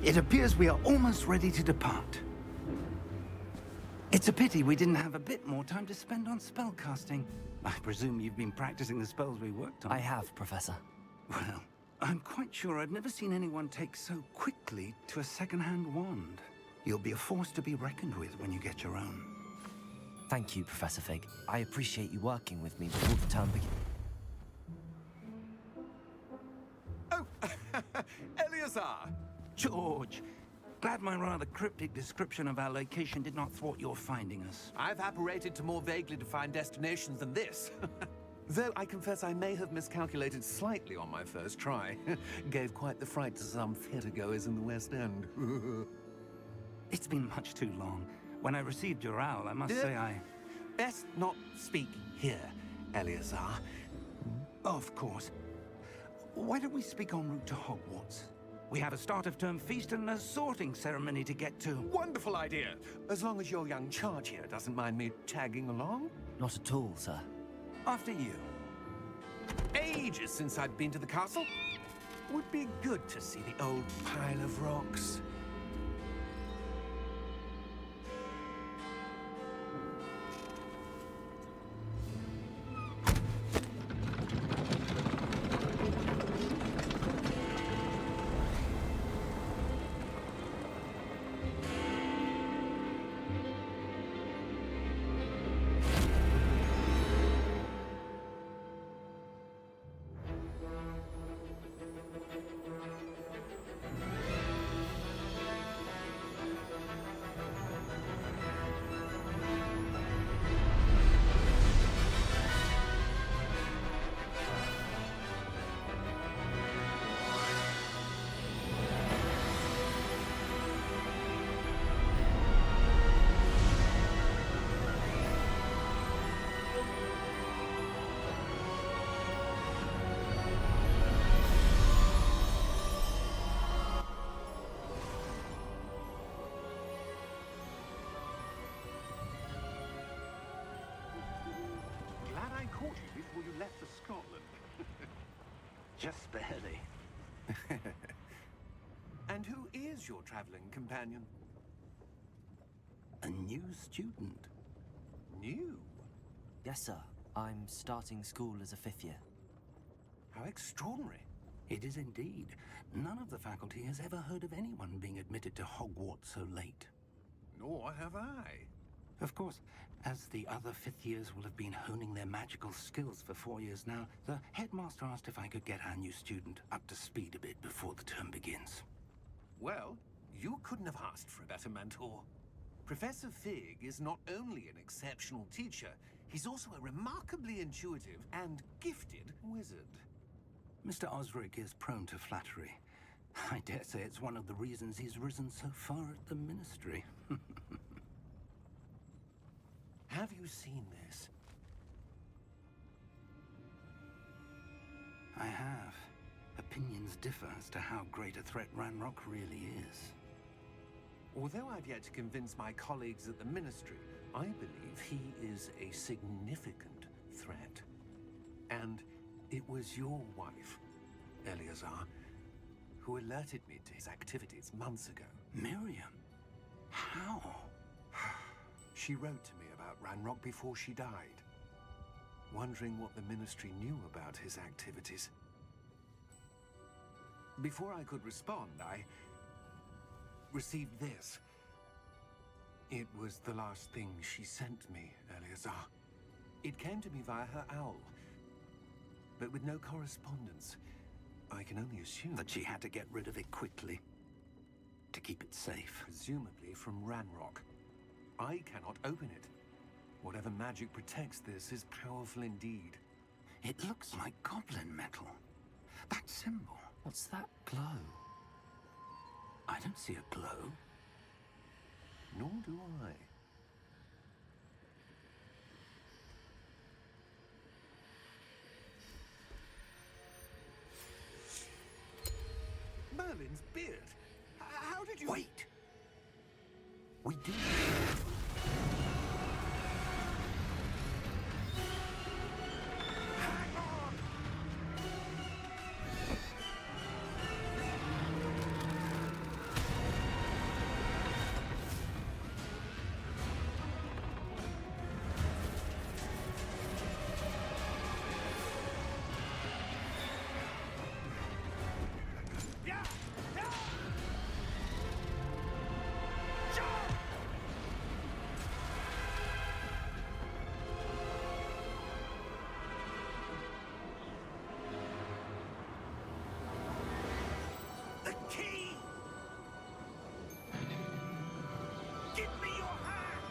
It appears we are almost ready to depart. It's a pity we didn't have a bit more time to spend on spellcasting. I presume you've been practicing the spells we worked on. I have, Professor. Well, I'm quite sure I've never seen anyone take so quickly to a second-hand wand. You'll be a force to be reckoned with when you get your own. Thank you, Professor Fig. I appreciate you working with me before the term begins. Oh, Eleazar! George, glad my rather cryptic description of our location did not thwart your finding us. I've apparated to more vaguely defined destinations than this. Though I confess I may have miscalculated slightly on my first try. Gave quite the fright to some theatergoers in the West End. It's been much too long. When I received your owl, I must say I... Best not speak here, Eleazar. Of course. Why don't we speak en route to Hogwarts? We have a start-of-term feast and a sorting ceremony to get to. Wonderful idea! As long as your young charge here doesn't mind me tagging along. Not at all, sir. After you. Ages since I'd been to the castle. Would be good to see the old pile of rocks. Caught you before you left for Scotland. Just barely. And who is your traveling companion? A new student. New? Yes, sir. I'm starting school as a 5th year. How extraordinary. It is indeed. None of the faculty has ever heard of anyone being admitted to Hogwarts so late. Nor have I. Of course, as the other 5th years will have been honing their magical skills for 4 years now, the headmaster asked if I could get our new student up to speed a bit before the term begins. Well, you couldn't have asked for a better mentor. Professor Fig is not only an exceptional teacher, he's also a remarkably intuitive and gifted wizard. Mr. Osric is prone to flattery. I dare say it's one of the reasons he's risen so far at the Ministry. Have you seen this? I have. Opinions differ as to how great a threat Ranrock really is. Although I've yet to convince my colleagues at the Ministry, I believe he is a significant threat. And it was your wife, Eleazar, who alerted me to his activities months ago. Miriam? How? She wrote to me about Ranrock before she died, wondering what the Ministry knew about his activities. Before I could respond, I received this. It was the last thing she sent me, Eleazar. It came to me via her owl, but with no correspondence. I can only assume That she had to get rid of it quickly, to keep it safe. presumably from Ranrock. I cannot open it. Whatever magic protects this is powerful indeed. It looks like goblin metal. That symbol. What's that glow? I don't see a glow. Nor do I. Merlin's beard. How did you... Wait! We do. The key! Give me your hand!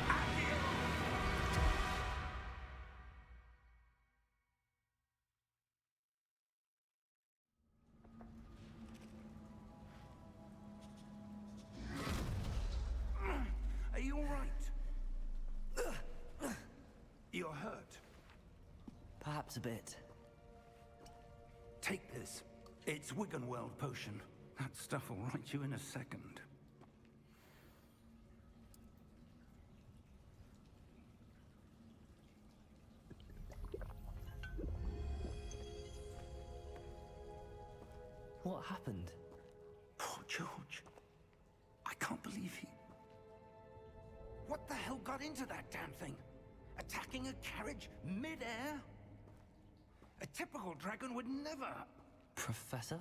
Accio! Are you all right? You're hurt. Perhaps a bit. Take this. It's Wiggenweld potion. That stuff will right you in a second. What happened? Poor George. I can't believe he... What the hell got into that damn thing? Attacking a carriage mid-air? A typical dragon would never... Professor?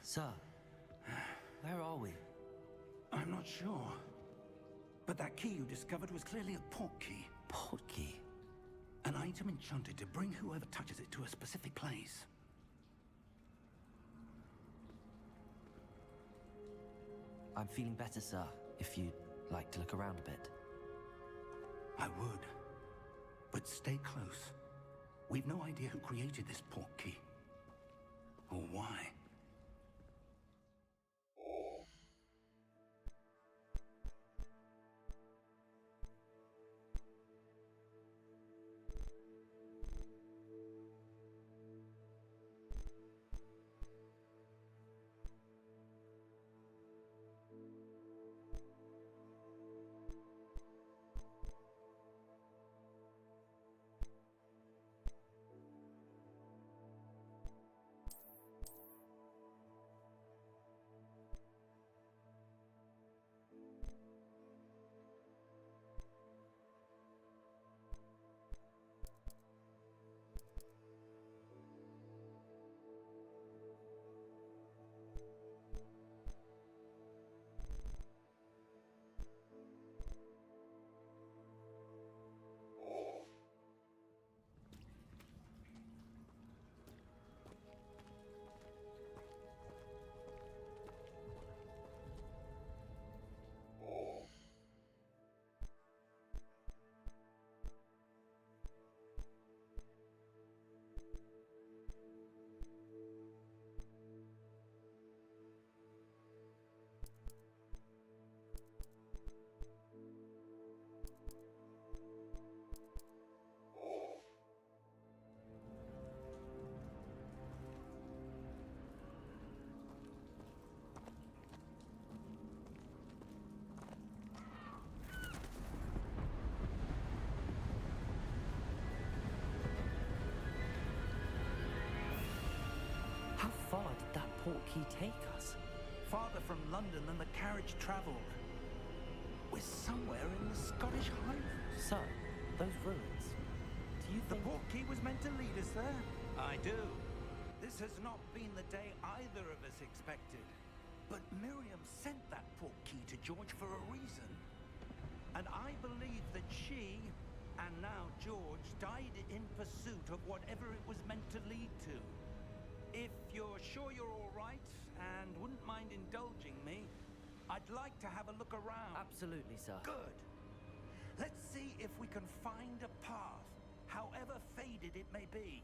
Sir, where are we? I'm not sure. But that key you discovered was clearly a portkey. Portkey? An item enchanted to bring whoever touches it to a specific place. I'm feeling better, sir, if you'd like to look around a bit. I would. But stay close. We've no idea who created this portkey. Or why. portkey take us? Farther from London than the carriage travelled. We're somewhere in the Scottish Highlands. Sir, those ruins. Do you The think... portkey was meant to lead us there? I do. This has not been the day either of us expected. But Miriam sent that portkey to George for a reason. And I believe that she, and now George, died in pursuit of whatever it was meant to lead to. If you're sure you're all right, and wouldn't mind indulging me, I'd like to have a look around. Absolutely, sir. Good. Let's see if we can find a path, however faded it may be.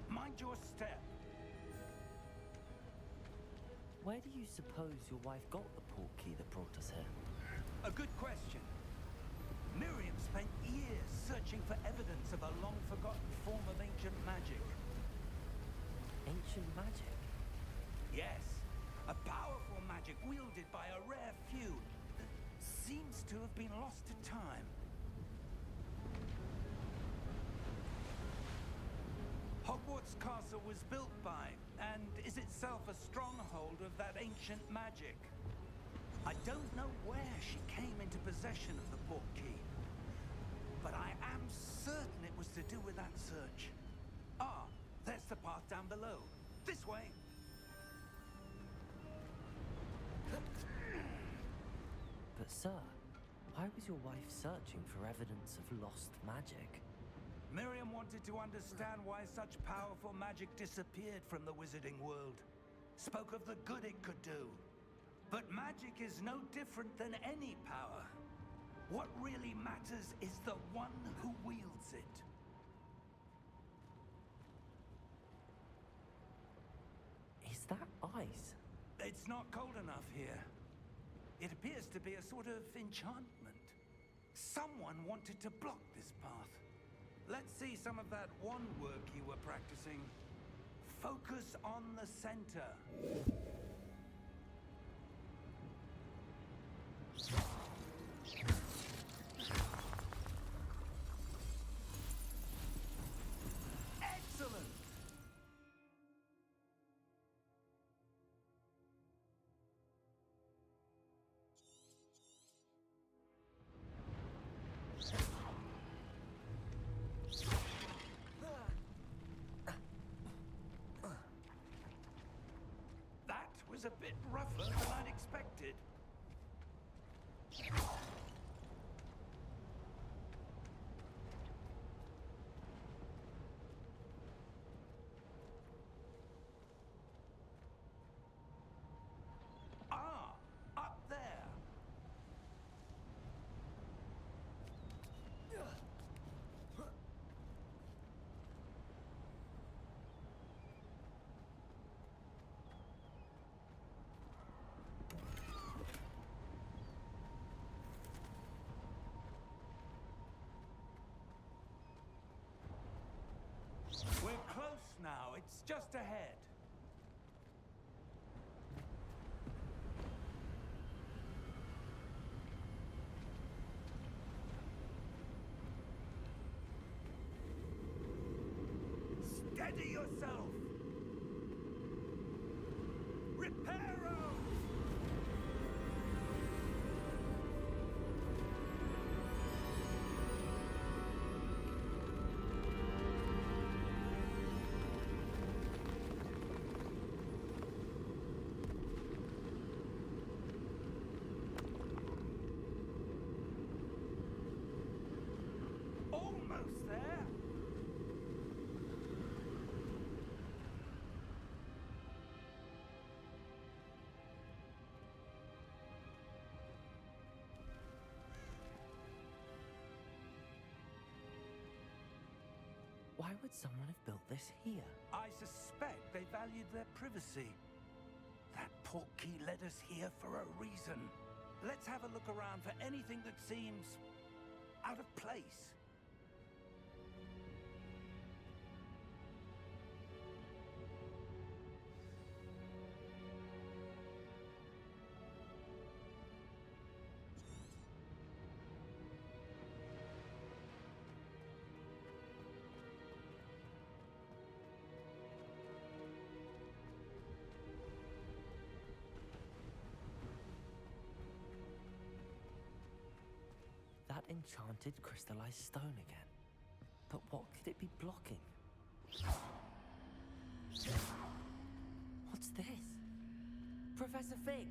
Mind your step. Where do you suppose your wife got the portkey that brought us here? A good question. Miriam spent years searching for evidence of a long-forgotten form of ancient magic. Ancient magic? Yes, a powerful magic wielded by a rare few that seems to have been lost to time. Hogwarts Castle was built by, and is itself a stronghold of that ancient magic. I don't know where she came into possession of the portkey, but I am certain it was to do with that search. Ah, there's the path down below. This way. But sir, why was your wife searching for evidence of lost magic? Miriam wanted to understand why such powerful magic disappeared from the wizarding world. Spoke of the good it could do. But magic is no different than any power. What really matters is the one who wields it. Is that ice? It's not cold enough here. It appears to be a sort of enchantment. Someone wanted to block this path. Let's see some of that wand work you were practicing. Focus on the center. Excellent! That was a bit rougher than I'd expected. Ah, up there. We're close now. It's just ahead. Steady yourself! Reparo! Almost there! Why would someone have built this here? I suspect they valued their privacy. That portkey led us here for a reason. Let's have a look around for anything that seems out of place. that enchanted crystallized stone again. But what could it be blocking? What's this? Professor Fig!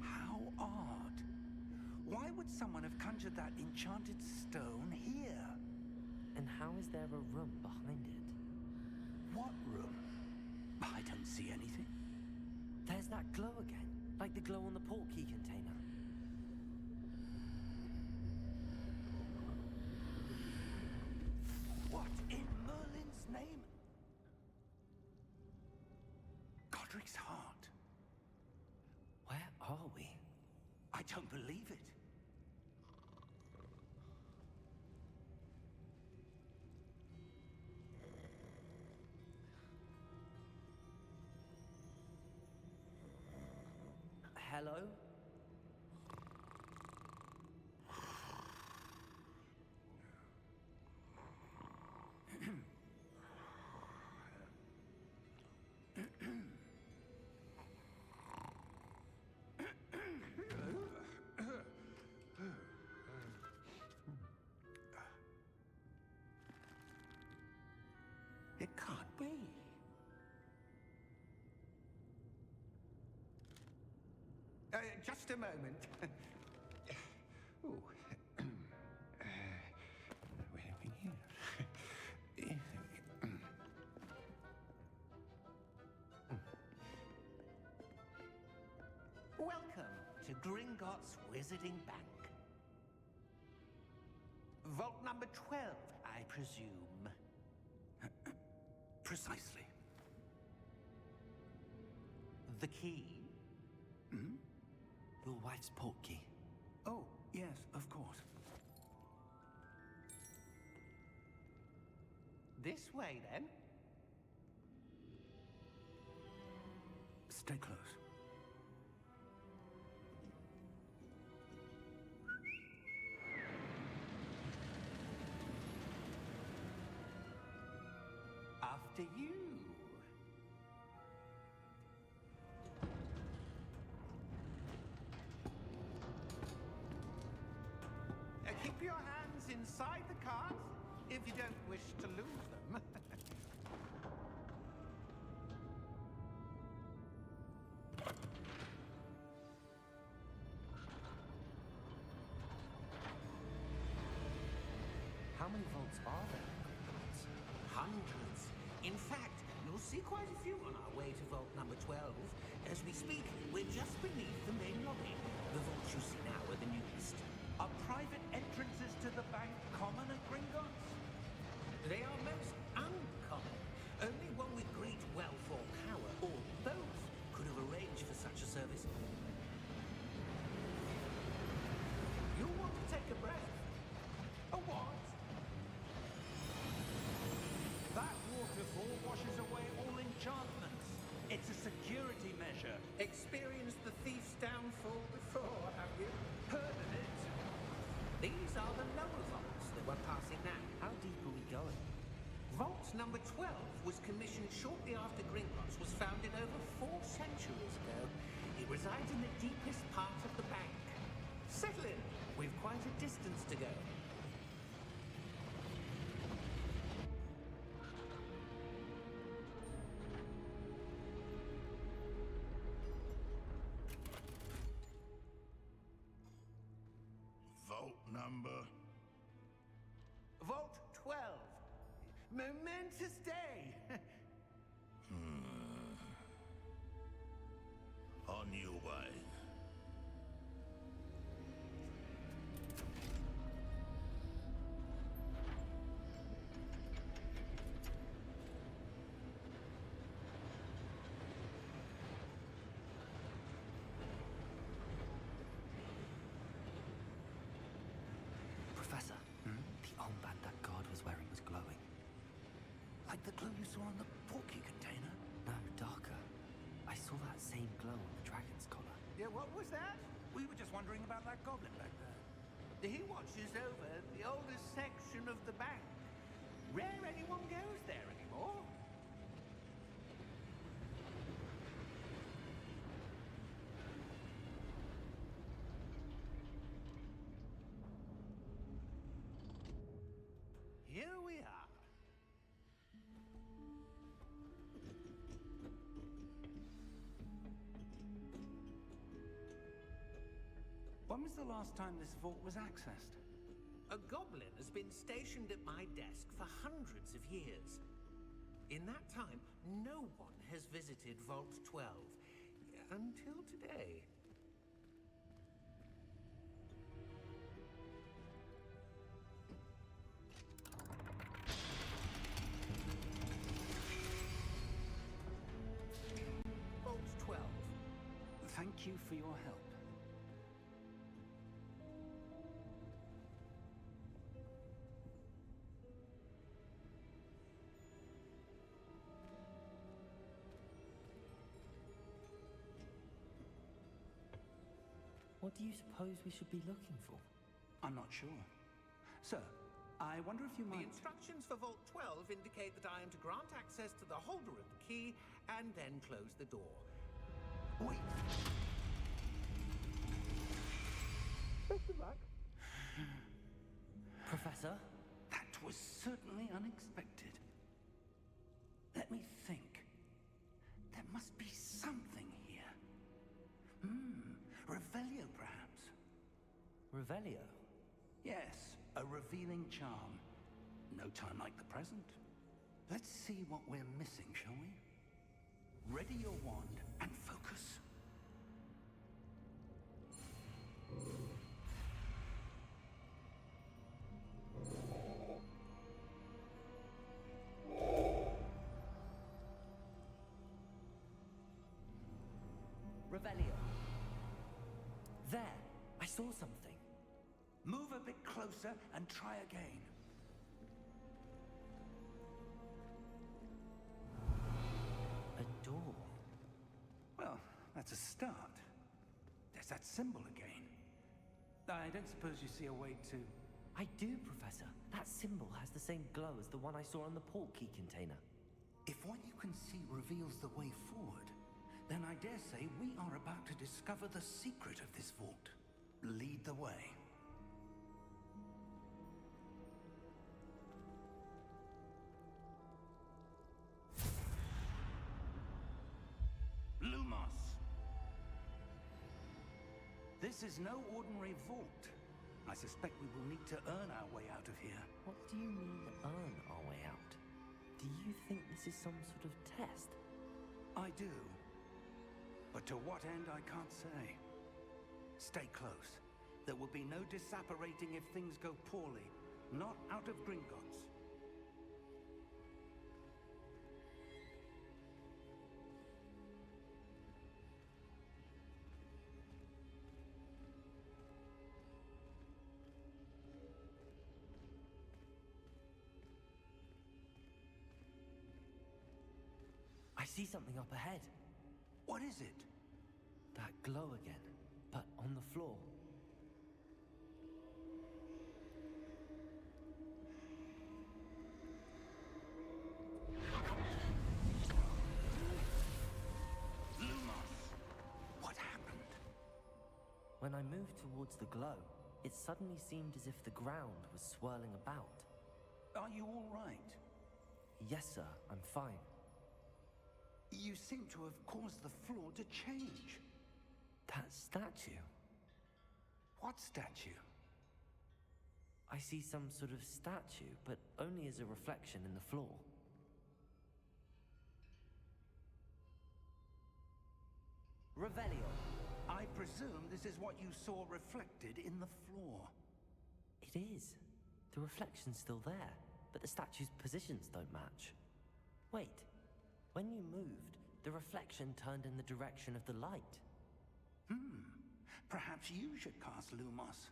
How odd. Why would someone have conjured that enchanted stone here? And how is there a room behind it? What room? I don't see anything. There's that glow again, like the glow on the portkey container. What in Merlin's name? Godric's heart. Where are we? I don't believe it. Hello? It can't be. Just a moment. Ooh. Wait a minute. Welcome to Gringotts Wizarding Bank. Vault number 12, I presume. Precisely. The key? Your wife's portkey. Oh, yes, of course. This way, then. Stay close. After you. Keep your hands inside the cards if you don't wish to lose them. How many vaults are there? Hundreds. In fact, you'll see quite a few on our way to vault number 12. As we speak, we're just beneath the main lobby. The vaults you see now are the newest. Are private entrances to the bank common at Gringotts? They are most uncommon. Only one with great wealth or power, or both, could have arranged for such a service. You'll want to take a breath. A what? That waterfall washes away all enchantments. It's a security measure. Experienced the thief's downfall before, have you? Heard of it? These are the lower vaults that we're passing now. How deep are we going? Vault number 12 was commissioned shortly after Gringotts was founded over 4 centuries ago. It resides in the deepest part of the bank. Settle in. We've quite a distance to go. Vault number? Vault 12. Momentous day. On your way. Professor, the armband that guard was wearing was glowing. Like the glow you saw on the portkey container? No, darker. I saw that same glow on the dragon's collar. Yeah, what was that? We were just wondering about that goblin back there. He watches over the oldest section of the bank. Rare anyone goes there anymore. Here we are. When was the last time this vault was accessed? A goblin has been stationed at my desk for hundreds of years. In that time, no one has visited Vault 12. Until today. Vault 12. Thank you for your help. What do you suppose we should be looking for? I'm not sure. Sir, I wonder if you The might... instructions for Vault 12 indicate that I am to grant access to the holder of the key and then close the door. Wait! Best of luck. Professor? That was certainly unexpected. Let me think. There must be something here. Revelio, perhaps? Revelio? Yes, a revealing charm. No time like the present. Let's see what we're missing, shall we? Ready your wand and focus. Revelio. There! I saw something. Move a bit closer and try again. A door. Well, that's a start. There's that symbol again. I don't suppose you see a way to... I do, Professor. That symbol has the same glow as the one I saw on the port key container. If what you can see reveals the way forward, then I dare say we are about to discover the secret of this vault. Lead the way. Lumos! This is no ordinary vault. I suspect we will need to earn our way out of here. What do you mean, earn our way out? Do you think this is some sort of test? I do. But to what end, I can't say. Stay close. There will be no disapparating if things go poorly. Not out of Gringotts. I see something up ahead. What is it? That glow again, but on the floor. Lumos! What happened? When I moved towards the glow, it suddenly seemed as if the ground was swirling about. Are you all right? Yes, sir, I'm fine. You seem to have caused the floor to change. That statue. What statue? I see some sort of statue, but only as a reflection in the floor. Revelio. I presume this is what you saw reflected in the floor. It is. The reflection's still there, but the statue's positions don't match. Wait. When you moved, the reflection turned in the direction of the light. Perhaps you should cast Lumos.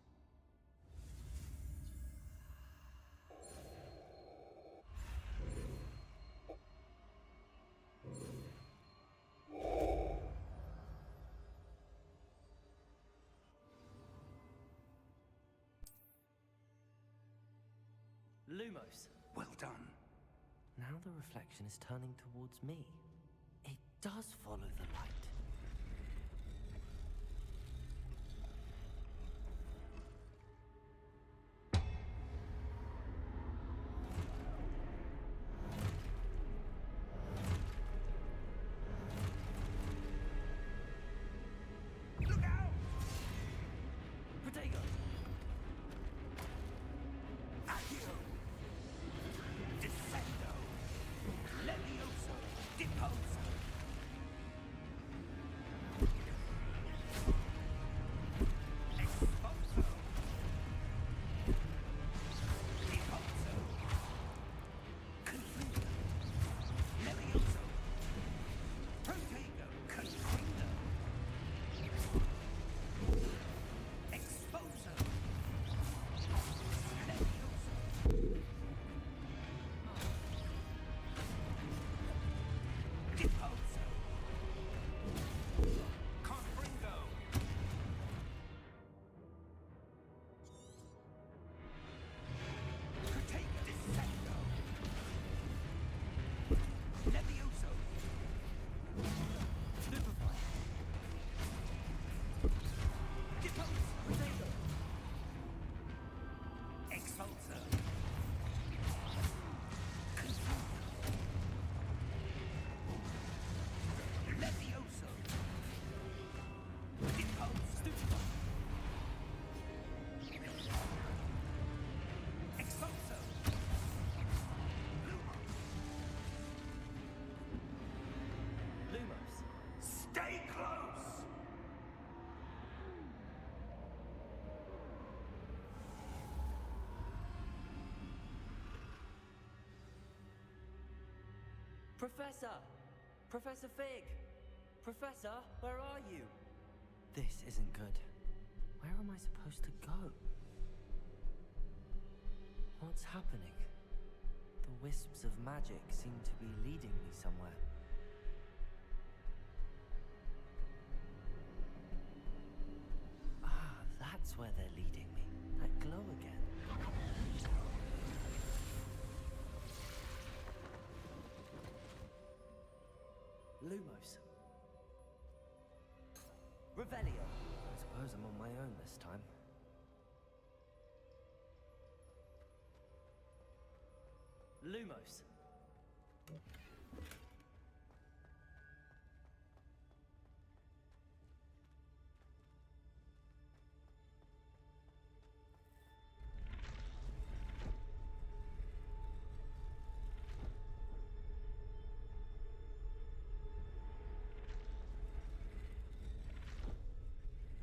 Lumos. Well done. Now the reflection is turning towards me. It does follow the light. Look out! Protego! Accio! Descendo! Levioso! Deposo! Exposo! Deposo! Confundo! Levioso! Protego! Confundo! Exposo! Levioso! Deposo! Confringo! Protego! Descendo! Levioso! Stupefy! Deposo! Protego! Expulso! Confundo! Levioso! Deposo! Stupefy! Expulso! Lumos. Stay close! Professor! Professor Fig! Professor, where are you? This isn't good. Where am I supposed to go? What's happening? The wisps of magic seem to be leading me somewhere. Ah, that's where they're leading me. That glow again. Lumos. Revelio. I suppose I'm on my own this time. Lumos.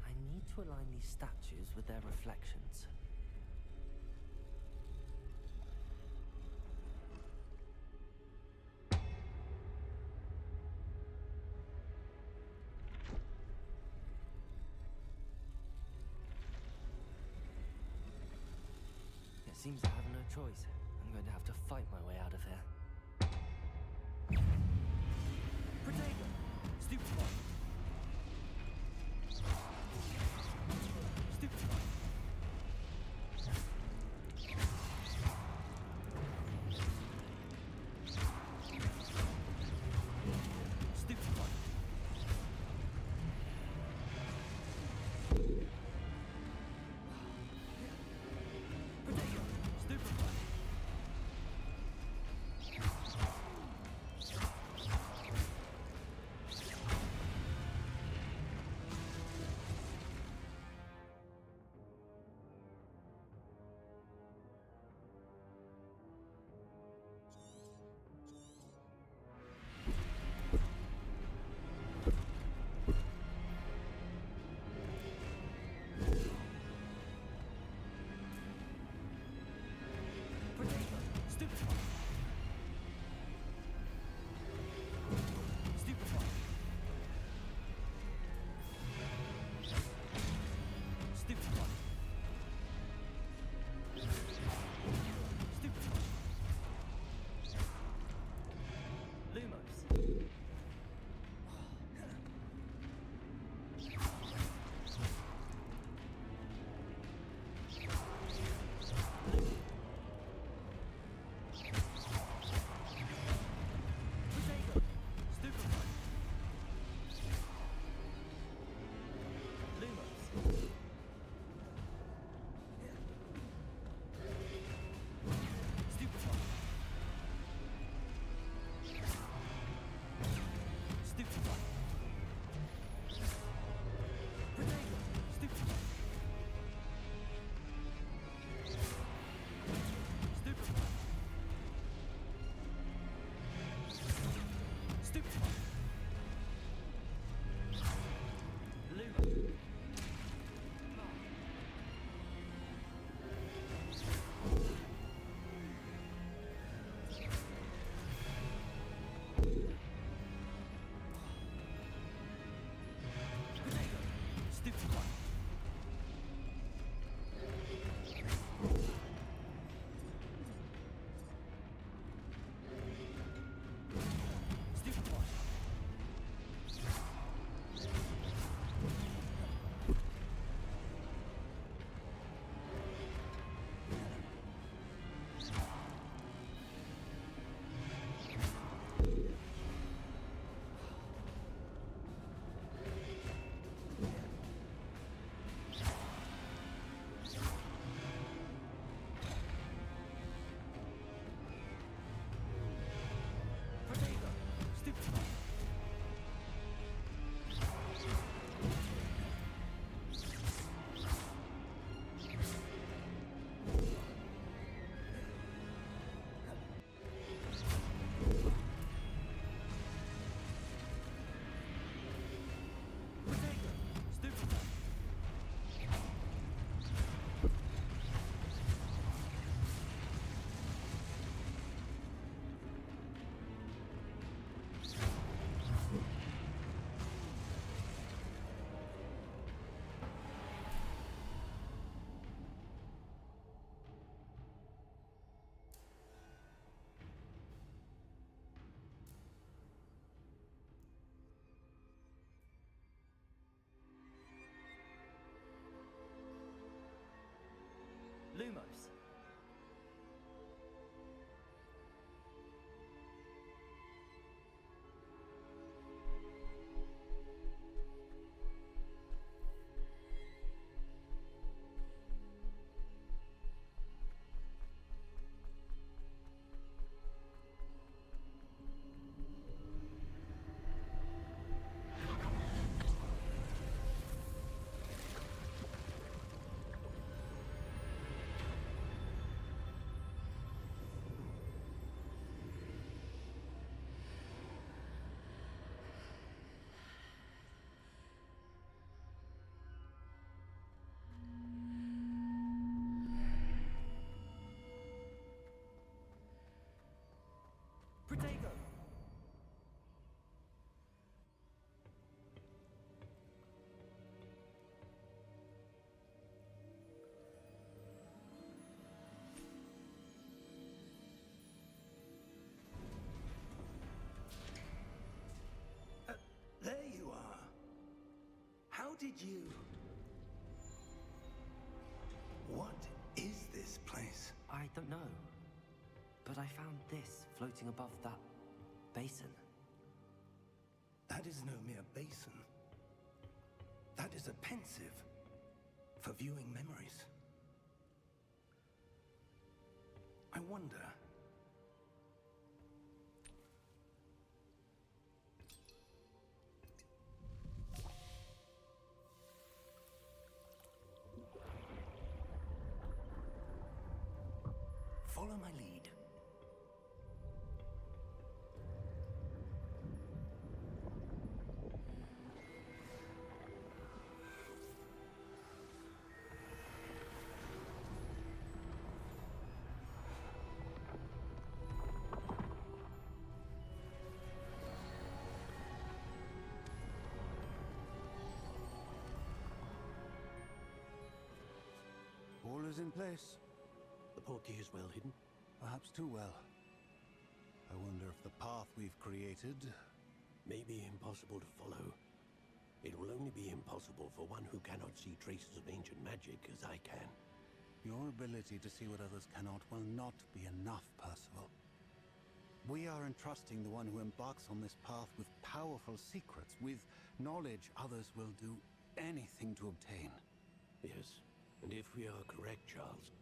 I need to align these statues with their reflections. It seems I have no choice. I'm going to have to fight my way out of here. Protego! Stupefy! Stupefy! Stupefy! Protego! Stupefy! Protego! There you are. How did you... What is this place? I don't know. But I found this floating above that basin. That is no mere basin. That is a pensive for viewing memories. I wonder... Follow my lead. All is in place. The portkey is well hidden. Perhaps too well. I wonder if the path we've created... May be impossible to follow. It will only be impossible for one who cannot see traces of ancient magic as I can. Your ability to see what others cannot will not be enough, Percival. We are entrusting the one who embarks on this path with powerful secrets, with knowledge others will do anything to obtain. Yes, and if we are correct, Charles,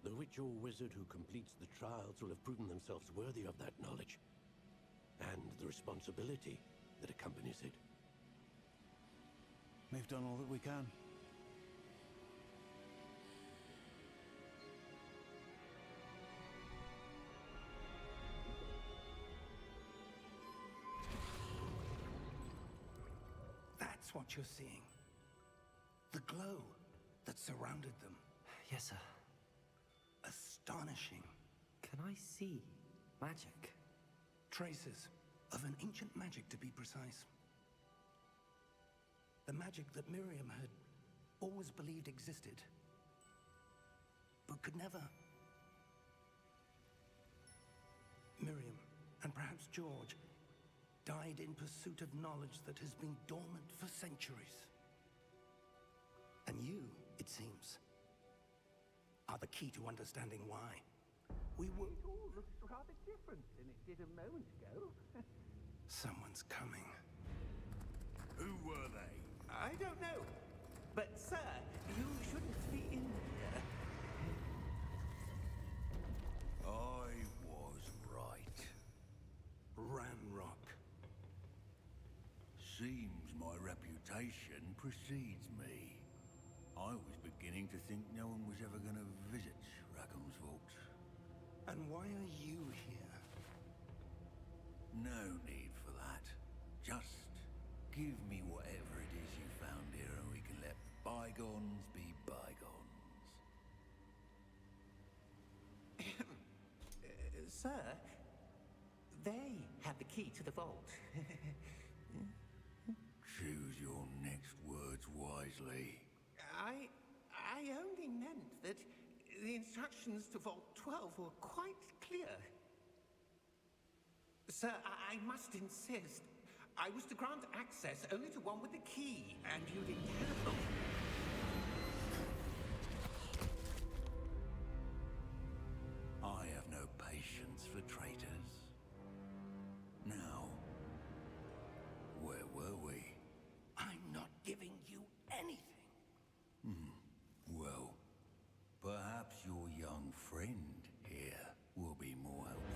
the witch or wizard who completes the trials will have proven themselves worthy of that knowledge, and the responsibility that accompanies it. We've done all that we can. That's what you're seeing. The glow that surrounded them. Yes, sir. Astonishing. Can I see magic? Traces of an ancient magic, to be precise. The magic that Miriam had always believed existed, but could never. Miriam, and perhaps George, died in pursuit of knowledge that has been dormant for centuries. And you, it seems, are the key to understanding why. We were... It all looks rather different than it did a moment ago. Someone's coming. Who were they? I don't know. But, sir, you shouldn't be in here. I was right. Ranrock. Seems my reputation precedes me. I was beginning to think no one was ever going to visit Rackham's vault. And why are you here? No need for that. Just give me whatever it is you found here and we can let bygones be bygones. Sir, they have the key to the vault. Choose your next words wisely. I only meant that the instructions to Vault 12 were quite clear. Sir, I must insist. I was to grant access only to one with the key, and you'd interrogate. I have no patience for traitors. Now, where were we? I'm not giving you anything. Well, perhaps your young friend here will be more helpful.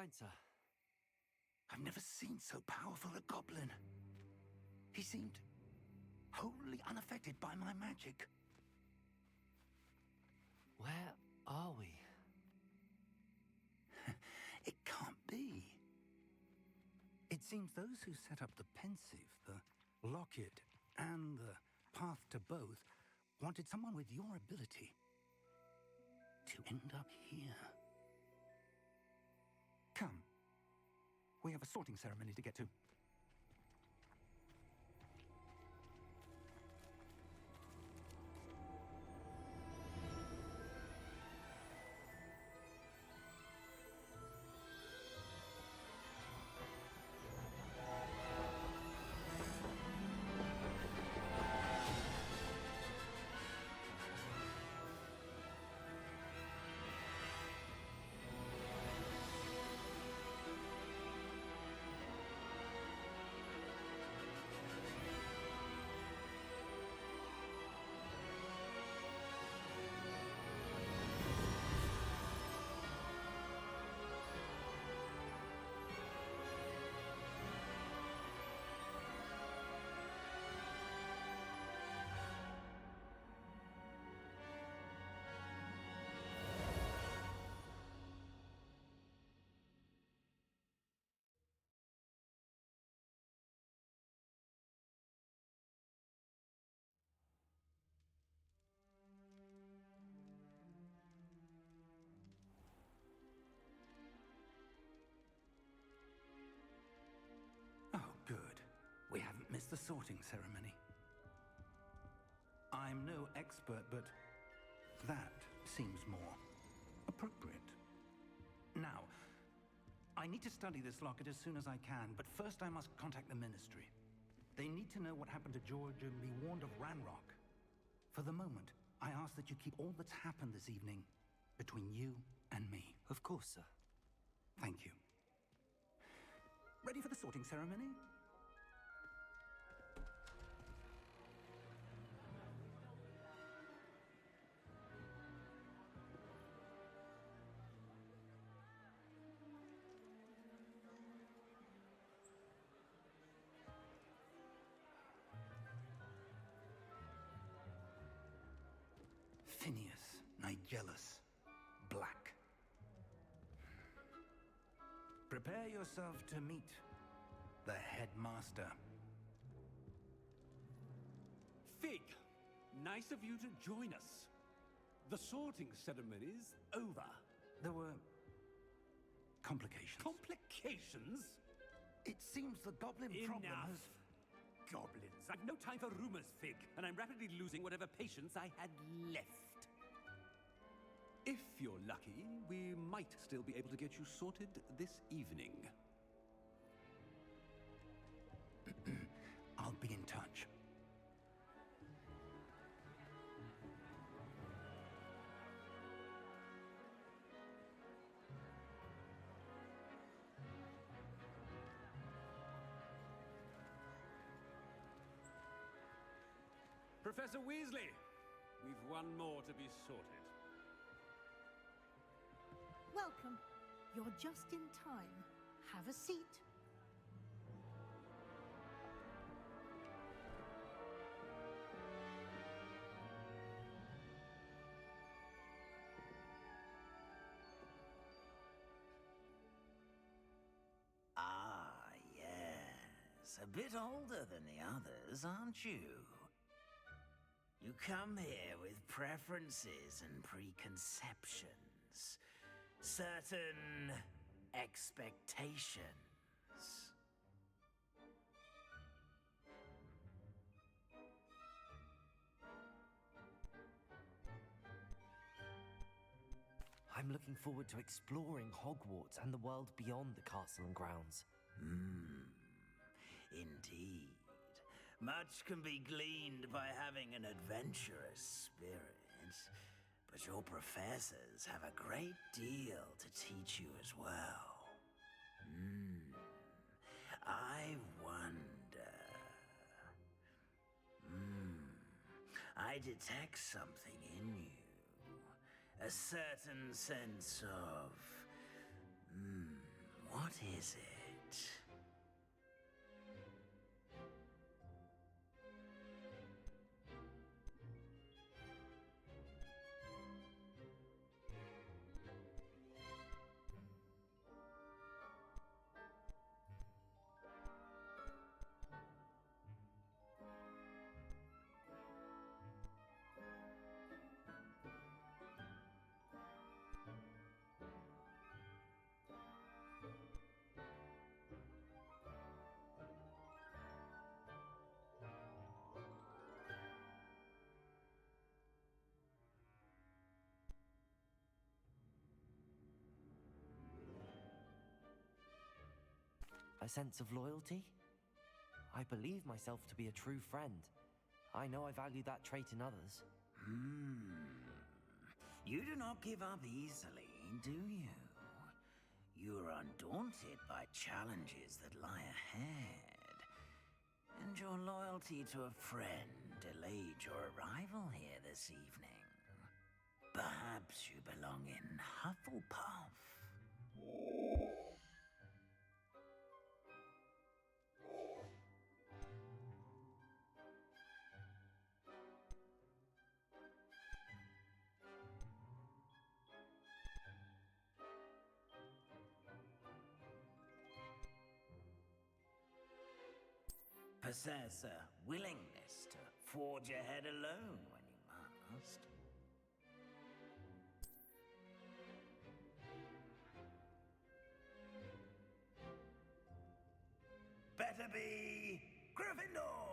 Fine, sir. I've never seen so powerful a goblin. He seemed wholly unaffected by my magic. Where are we? It can't be. It seems those who set up the pensive, the locket, and the path to both wanted someone with your ability to end up here. Come. We have a sorting ceremony to get to. Oh, good. We haven't missed the sorting ceremony. I'm no expert, but that seems more appropriate. Now, I need to study this locket as soon as I can, but first I must contact the Ministry. They need to know what happened to George and be warned of Ranrock. For the moment, I ask that you keep all that's happened this evening between you and me. Of course, sir. Thank you. Ready for the sorting ceremony? Phineas, Nigellus, Black. Prepare yourself to meet the headmaster. Fig, nice of you to join us. The sorting ceremony's over. There were complications. Complications? It seems the goblin problem Enough. has... Goblins. I've no time for rumors, Fig, and I'm rapidly losing whatever patience I had left. If you're lucky, we might still be able to get you sorted this evening. I'll be in touch. Professor Weasley, we've one more to be sorted. Welcome. You're just in time. Have a seat. Ah, yes. A bit older than the others, aren't you? You come here with preferences and preconceptions. Certain expectations. I'm looking forward to exploring Hogwarts and the world beyond the castle and grounds. Indeed. Much can be gleaned by having an adventurous spirit. But your professors have a great deal to teach you as well. I wonder... I detect something in you. A certain sense of... What is it? A sense of loyalty? I believe myself to be a true friend. I know I value that trait in others. You do not give up easily, do you? You are undaunted by challenges that lie ahead. And your loyalty to a friend delayed your arrival here this evening. Perhaps you belong in Hufflepuff. Possess a willingness to forge ahead alone when you must. Better be Gryffindor!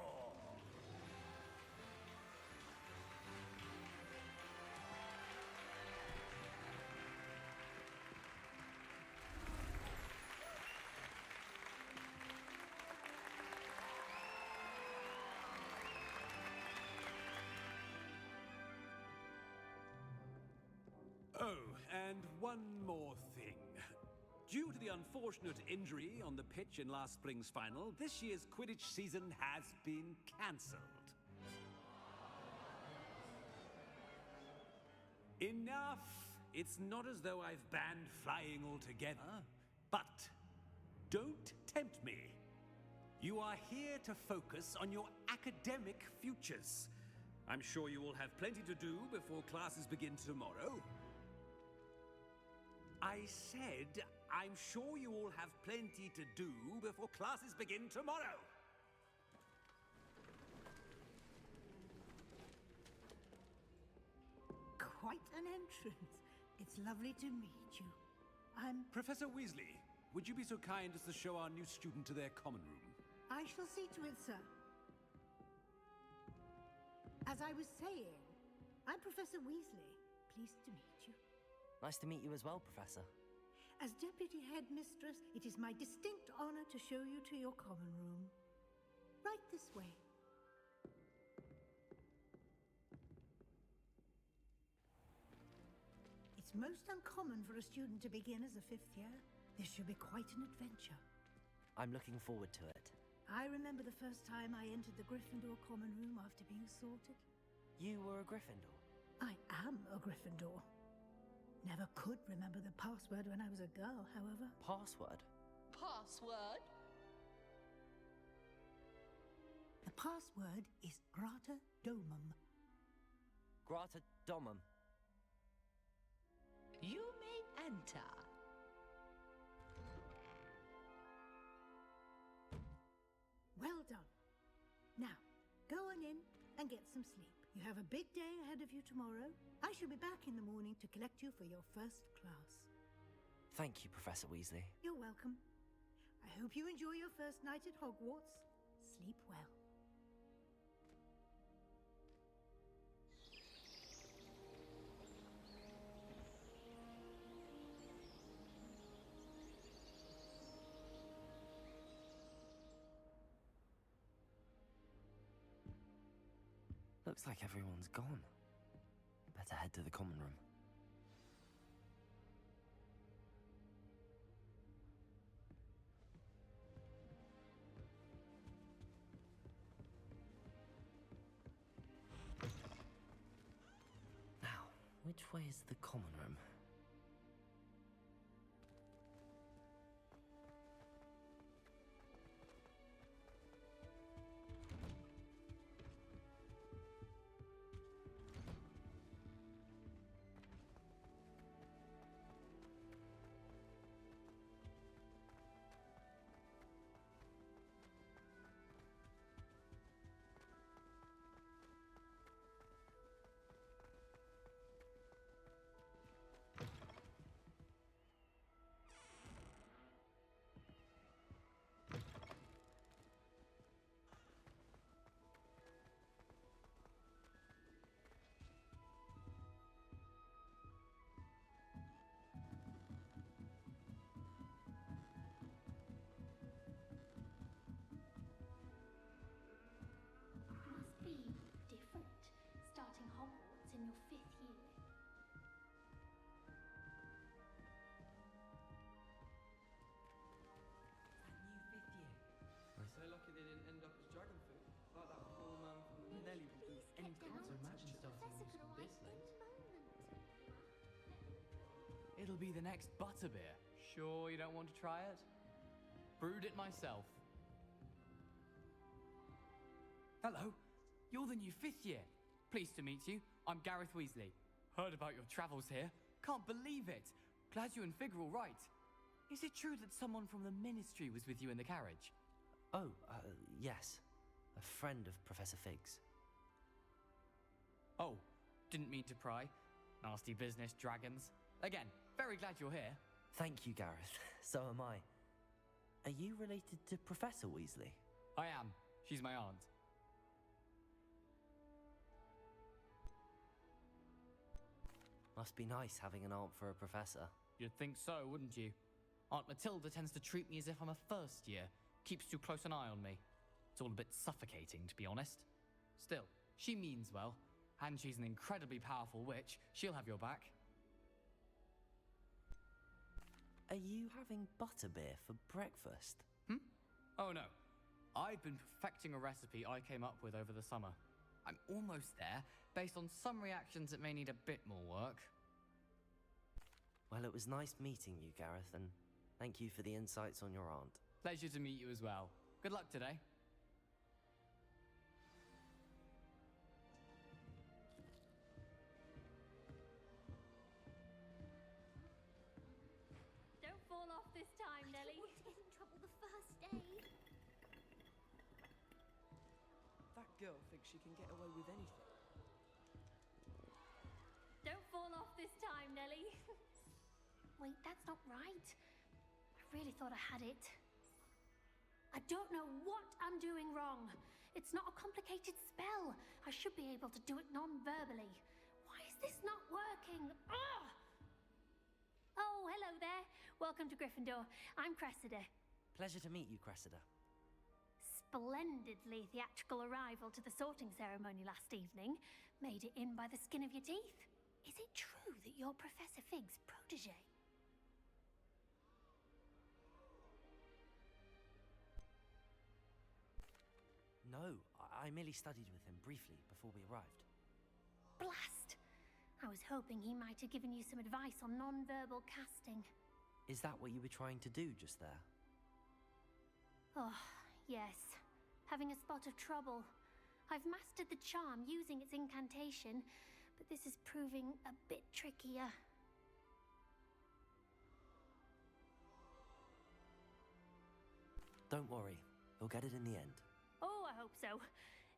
Oh, and one more thing. Due to the unfortunate injury on the pitch in last spring's final, this year's Quidditch season has been cancelled. Enough! It's not as though I've banned flying altogether, but don't tempt me. You are here to focus on your academic futures. I'm sure you will have plenty to do before classes begin tomorrow. I said, I'm sure you all have plenty to do before classes begin tomorrow. Quite an entrance. It's lovely to meet you. I'm... Professor Weasley, would you be so kind as to show our new student to their common room? I shall see to it, sir. As I was saying, I'm Professor Weasley. Pleased to meet you. Nice to meet you as well, Professor. As Deputy Headmistress, it is my distinct honor to show you to your common room. Right this way. It's most uncommon for a student to begin as a fifth year. This should be quite an adventure. I'm looking forward to it. I remember the first time I entered the Gryffindor common room after being sorted. You were a Gryffindor? I am a Gryffindor. Never could remember the password when I was a girl, however. Password? Password? The password is Grata Domum. Grata Domum. You may enter. Well done. Now, go on in and get some sleep. You have a big day ahead of you tomorrow. I shall be back in the morning to collect you for your first class. Thank you, Professor Weasley. You're welcome. I hope you enjoy your first night at Hogwarts. Sleep well. Looks like everyone's gone. Better head to the common room. Now, which way is the common room? It'll be the next butterbeer. Sure you don't want to try it? Brewed it myself. Hello, you're the new 5th year. Pleased to meet you. I'm Gareth Weasley. Heard about your travels here. Can't believe it. Glad you and Fig are all right. Is it true that someone from the Ministry was with you in the carriage? Oh, yes. A friend of Professor Fig's. Oh, didn't mean to pry. Nasty business, dragons. Again, very glad you're here. Thank you, Gareth. So am I. Are you related to Professor Weasley? I am. She's my aunt. Must be nice having an aunt for a professor. You'd think so, wouldn't you? Aunt Matilda tends to treat me as if I'm a first year. Keeps too close an eye on me. It's all a bit suffocating, to be honest. Still, she means well. And she's an incredibly powerful witch. She'll have your back. Are you having butterbeer for breakfast? Oh no. I've been perfecting a recipe I came up with over the summer. I'm almost there, based on some reactions that may need a bit more work. Well, it was nice meeting you, Gareth, and thank you for the insights on your aunt. Pleasure to meet you as well. Good luck today. Don't fall off this time, Nelly. I don't want to get in trouble the first day. That girl thinks she can get away with anything. Don't fall off this time, Nelly. Wait, that's not right. I really thought I had it. I don't know what I'm doing wrong. It's not a complicated spell. I should be able to do it non-verbally. Why is this not working? Ugh! Oh, hello there. Welcome to Gryffindor. I'm Cressida. Pleasure to meet you, Cressida. Splendidly theatrical arrival to the sorting ceremony last evening. Made it in by the skin of your teeth. Is it true that you're Professor Fig's protege? No, I merely studied with him briefly before we arrived. Blast! I was hoping he might have given you some advice on non-verbal casting. Is that what you were trying to do just there? Oh, yes. Having a spot of trouble. I've mastered the charm using its incantation, but this is proving a bit trickier. Don't worry, you'll get it in the end. Oh, I hope so.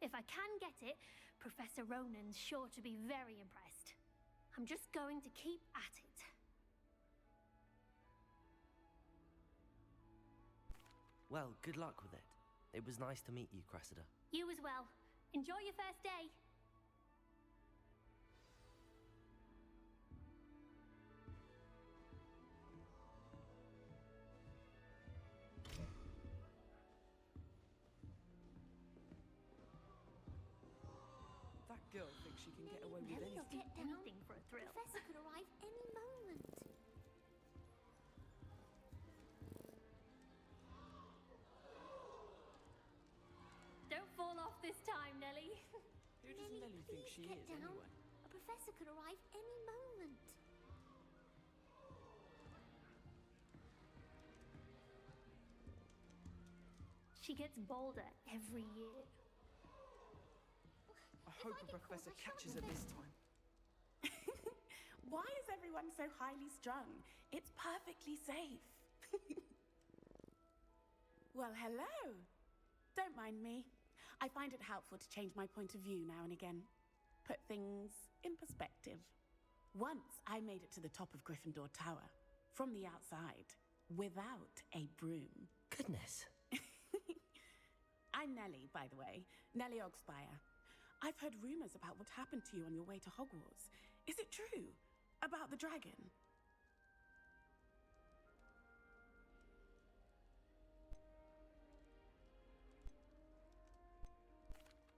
If I can get it, Professor Ronan's sure to be very impressed. I'm just going to keep at it. Well, good luck with it. It was nice to meet you, Cressida. You as well. Enjoy your first day. That girl thinks she can get away with Nelly, anything. get down. Anything for a thrill. Professor could arrive any moment. Don't fall off this time, Nelly. Who does Nelly think she get is, down. anyway? A professor could arrive any moment. She gets bolder every year. I hope a professor catches her this time. Why is everyone so highly strung? It's perfectly safe. Well, hello. Don't mind me. I find it helpful to change my point of view now and again. Put things in perspective. Once I made it to the top of Gryffindor Tower, from the outside, without a broom. Goodness. I'm Nellie, by the way. Nellie Ogspire. I've heard rumors about what happened to you on your way to Hogwarts. Is it true? About the dragon?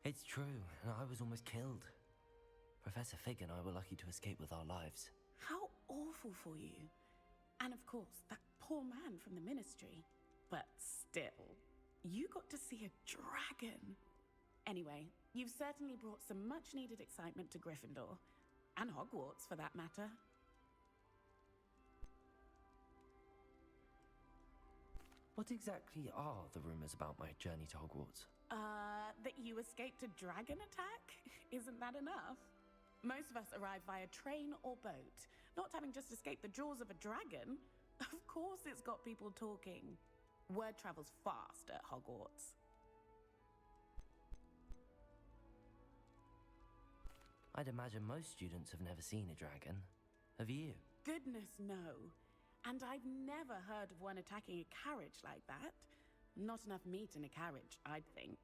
It's true, and I was almost killed. Professor Fig and I were lucky to escape with our lives. How awful for you. And of course, that poor man from the Ministry. But still, you got to see a dragon. Anyway, you've certainly brought some much-needed excitement to Gryffindor. And Hogwarts, for that matter. What exactly are the rumors about my journey to Hogwarts? That you escaped a dragon attack? Isn't that enough? Most of us arrive via train or boat, not having just escaped the jaws of a dragon. Of course it's got people talking. Word travels fast at Hogwarts. I'd imagine most students have never seen a dragon. Have you? Goodness, no. And I've never heard of one attacking a carriage like that. Not enough meat in a carriage, I'd think.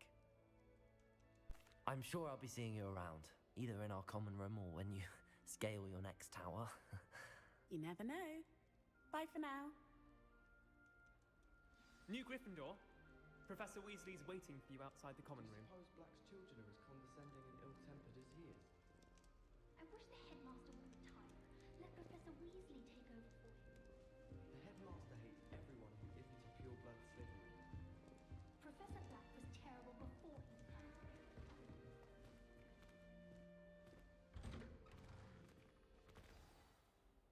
I'm sure I'll be seeing you around, either in our common room or when you scale your next tower. You never know. Bye for now. New Gryffindor. Professor Weasley's waiting for you outside the common room. Suppose Black's children are as condescending and ill-tempered as he is. I wish the headmaster would retire. Let Professor Weasley take over for him. The headmaster hates everyone who isn't a pure-blood Slytherin. Professor Black was terrible before he died.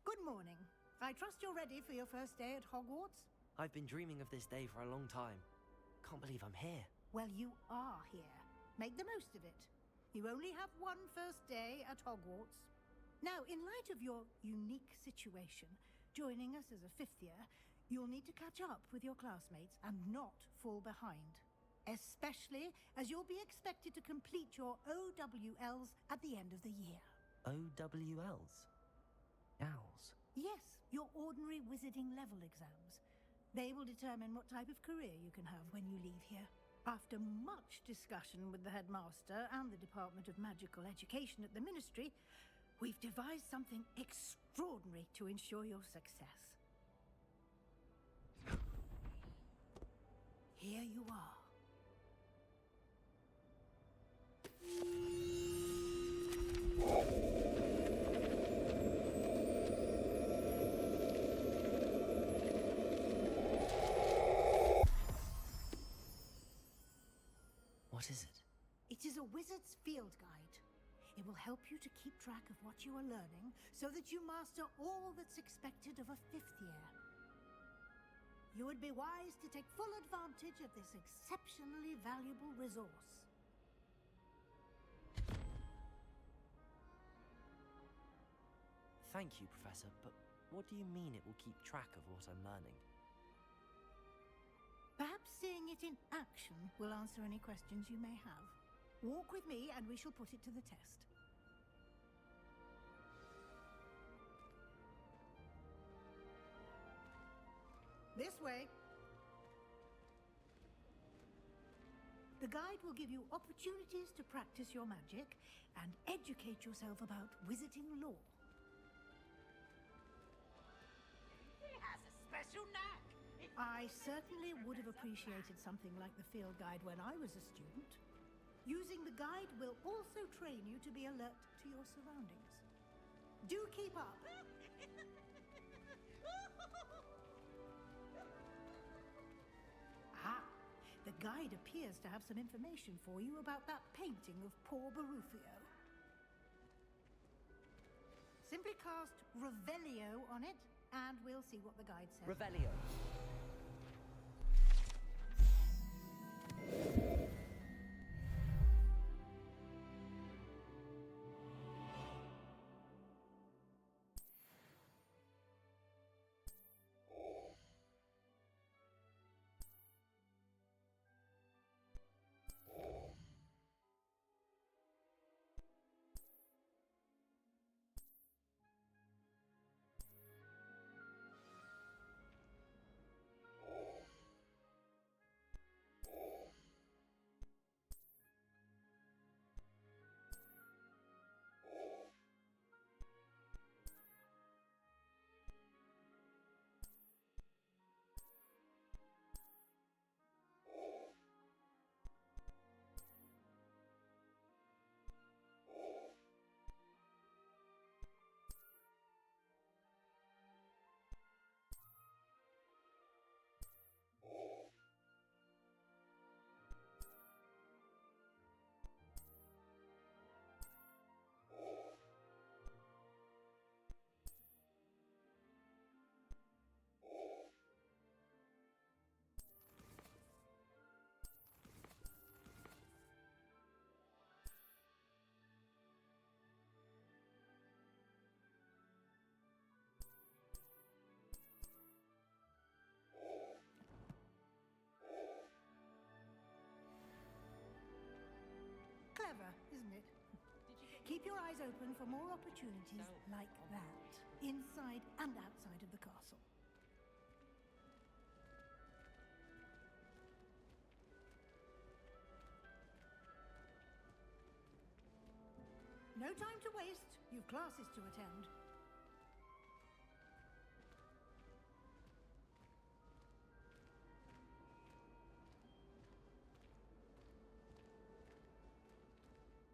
Good morning. I trust you're ready for your first day at Hogwarts? I've been dreaming of this day for a long time. Can't believe I'm here. Well, you are here. Make the most of it. You only have one first day at Hogwarts. Now, in light of your unique situation, joining us as a fifth year, you'll need to catch up with your classmates and not fall behind. Especially as you'll be expected to complete your OWLs at the end of the year. OWLs? Owls? Yes, your ordinary wizarding level exams. They will determine what type of career you can have when you leave here. After much discussion with the headmaster and the Department of Magical Education at the Ministry, we've devised something extraordinary to ensure your success. Here you are. What is it? It is a wizard's field guide. It will help you to keep track of what you are learning so that you master all that's expected of a fifth year. You would be wise to take full advantage of this exceptionally valuable resource. Thank you, Professor, but what do you mean it will keep track of what I'm learning? Perhaps seeing it in action will answer any questions you may have. Walk with me and we shall put it to the test. This way. The guide will give you opportunities to practice your magic and educate yourself about wizarding lore. He has a special knack. I certainly would have appreciated something like the field guide when I was a student. Using the guide will also train you to be alert to your surroundings. Do keep up. Ah, the guide appears to have some information for you about that painting of poor Barufio. Simply cast Revelio on it, and we'll see what the guide says. Revelio. Keep your eyes open for more opportunities like that, inside and outside of the castle. No time to waste. You've classes to attend.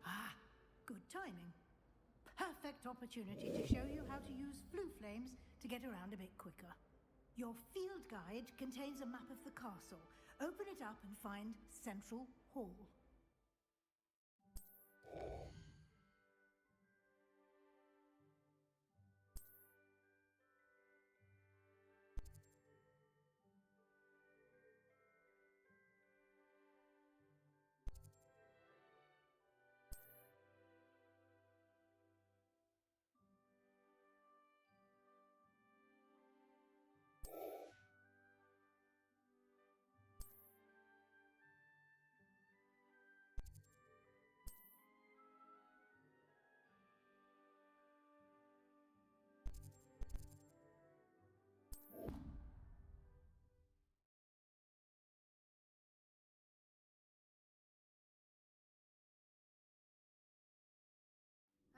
Ah, good timing. Perfect opportunity to show you how to use flue flames to get around a bit quicker. Your field guide contains a map of the castle. Open it up and find Central Hall.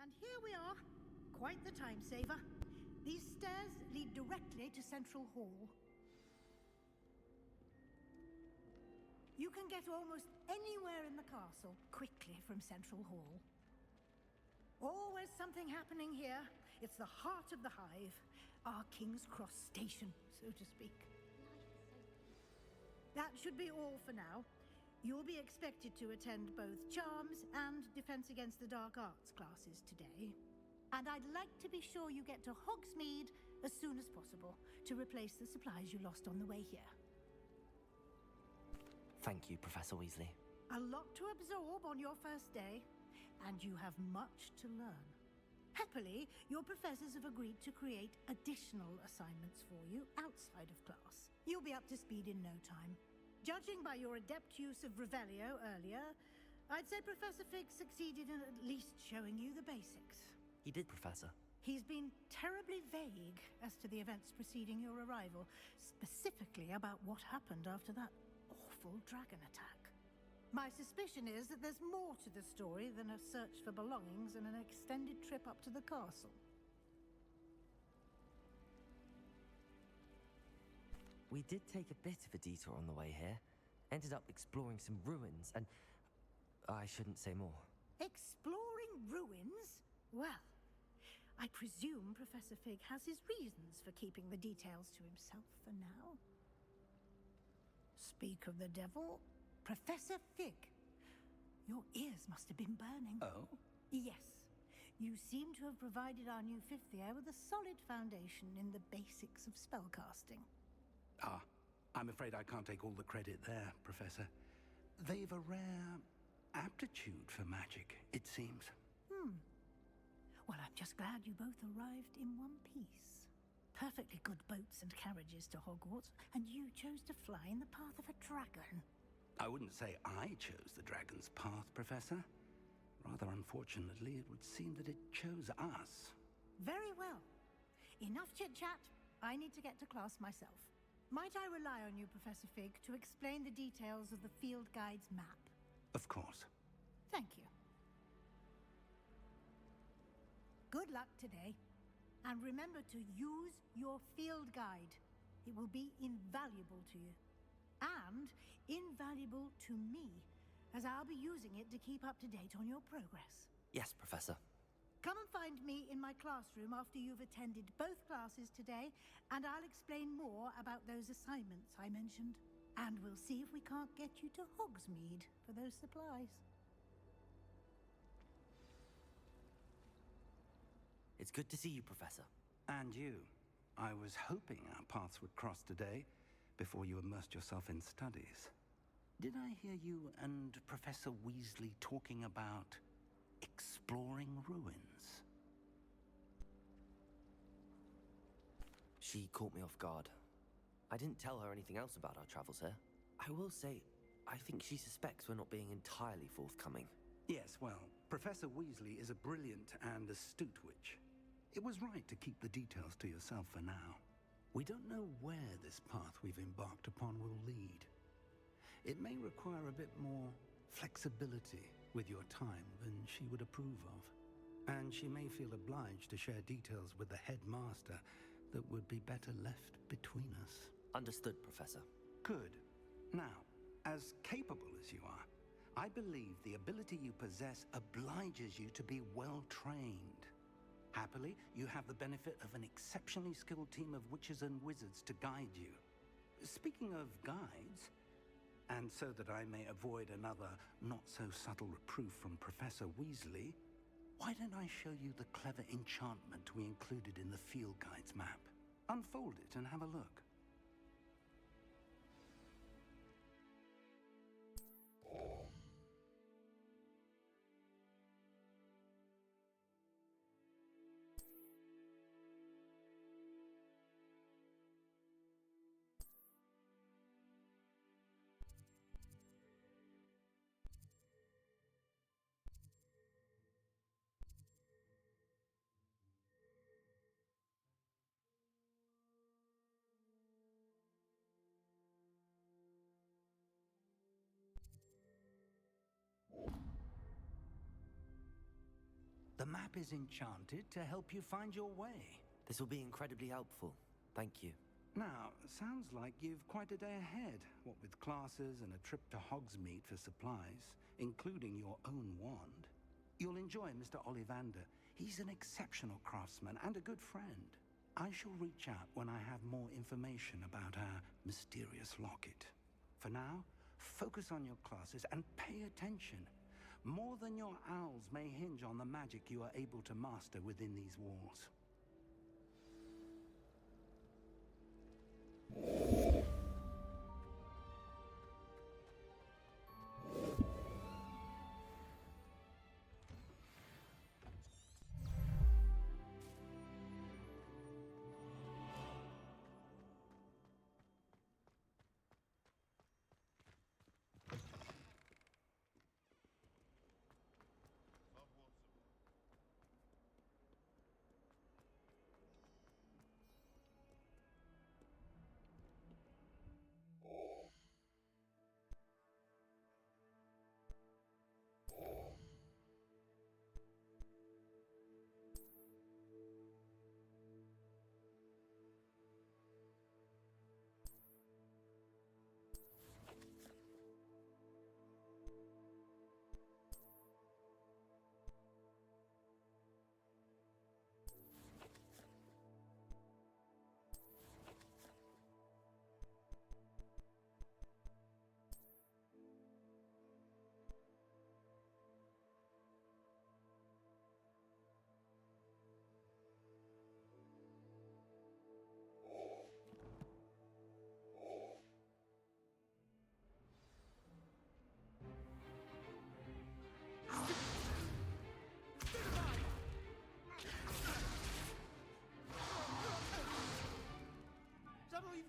And here we are. Quite the time saver. These stairs lead directly to Central Hall. You can get almost anywhere in the castle quickly from Central Hall. Always something happening here. It's the heart of the hive. Our King's Cross station, so to speak. That should be all for now. You'll be expected to attend both Charms and Defense Against the Dark Arts classes today. And I'd like to be sure you get to Hogsmeade as soon as possible to replace the supplies you lost on the way here. Thank you, Professor Weasley. A lot to absorb on your first day, and you have much to learn. Happily, your professors have agreed to create additional assignments for you outside of class. You'll be up to speed in no time. Judging by your adept use of Revelio earlier, I'd say Professor Fig succeeded in at least showing you the basics. He did, Professor. He's been terribly vague as to the events preceding your arrival, specifically about what happened after that awful dragon attack. My suspicion is that there's more to the story than a search for belongings and an extended trip up to the castle. We did take a bit of a detour on the way here. Ended up exploring some ruins and... I shouldn't say more. Exploring ruins? Well, I presume Professor Fig has his reasons for keeping the details to himself for now. Speak of the devil, Professor Fig. Your ears must have been burning. Oh? Yes. You seem to have provided our new fifth year with a solid foundation in the basics of spellcasting. Ah, I'm afraid I can't take all the credit there, Professor. They've a rare aptitude for magic, it seems. Well, I'm just glad you both arrived in one piece. Perfectly good boats and carriages to Hogwarts, and you chose to fly in the path of a dragon. I wouldn't say I chose the dragon's path, Professor. Rather unfortunately, it would seem that it chose us. Very well. Enough chit-chat. I need to get to class myself. Might I rely on you, Professor Fig, to explain the details of the field guide's map? Of course. Thank you. Good luck today. And remember to use your field guide. It will be invaluable to you. And invaluable to me, as I'll be using it to keep up to date on your progress. Yes, Professor. Come and find me in my classroom after you've attended both classes today, and I'll explain more about those assignments I mentioned. And we'll see if we can't get you to Hogsmeade for those supplies. It's good to see you, Professor. And you. I was hoping our paths would cross today, before you immersed yourself in studies. Did I hear you and Professor Weasley talking about exploring ruins? She caught me off guard. I didn't tell her anything else about our travels here. I will say, I think she suspects we're not being entirely forthcoming. Yes, well, Professor Weasley is a brilliant and astute witch. It was right to keep the details to yourself for now. We don't know where this path we've embarked upon will lead. It may require a bit more flexibility with your time than she would approve of. And she may feel obliged to share details with the headmaster that would be better left between us. Understood, Professor. Good. Now, as capable as you are, I believe the ability you possess obliges you to be well trained. Happily, you have the benefit of an exceptionally skilled team of witches and wizards to guide you. Speaking of guides, and so that I may avoid another not-so-subtle reproof from Professor Weasley, why don't I show you the clever enchantment we included in the field guide's map? Unfold it and have a look. The map is enchanted to help you find your way. This will be incredibly helpful. Thank you. Now, sounds like you've quite a day ahead, what with classes and a trip to Hogsmeade for supplies, including your own wand. You'll enjoy Mr. Ollivander. He's an exceptional craftsman and a good friend. I shall reach out when I have more information about our mysterious locket. For now, focus on your classes and pay attention. More than your owls may hinge on the magic you are able to master within these walls.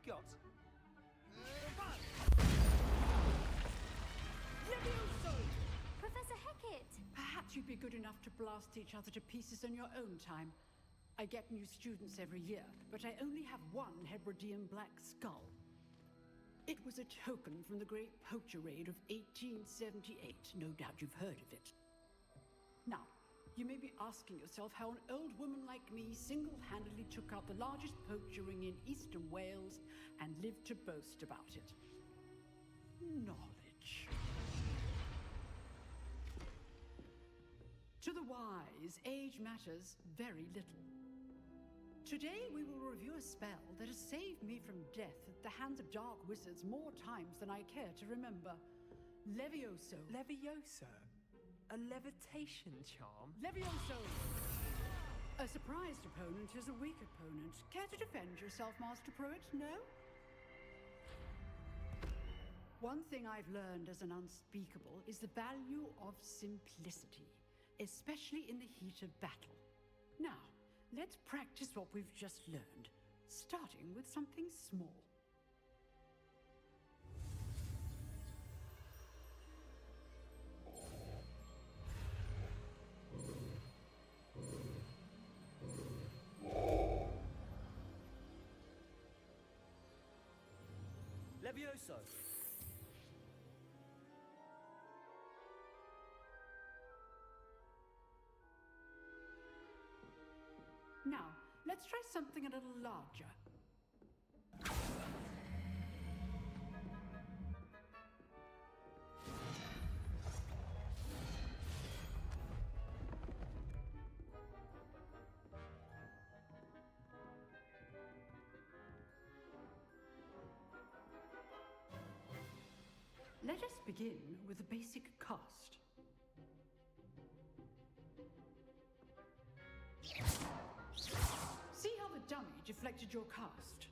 Got. Professor Hecat! Perhaps you'd be good enough to blast each other to pieces in your own time. I get new students every year, but I only have one Hebridean black skull. It was a token from the Great Poacher Raid of 1878. No doubt you've heard of it. Now, you may be asking yourself how an old woman like me single-handedly took out the largest poacher ring in eastern Wales and lived to boast about it. Knowledge. To the wise, age matters very little. Today we will review a spell that has saved me from death at the hands of dark wizards more times than I care to remember. Levioso. Levioso? A levitation charm? Levioso! A surprised opponent is a weak opponent. Care to defend yourself, Master Pruitt? No? One thing I've learned as an unspeakable is the value of simplicity, especially in the heat of battle. Now, let's practice what we've just learned, starting with something small. Levioso! Now, let's try something a little larger. Let us begin with the basic cast. See how the dummy deflected your cast?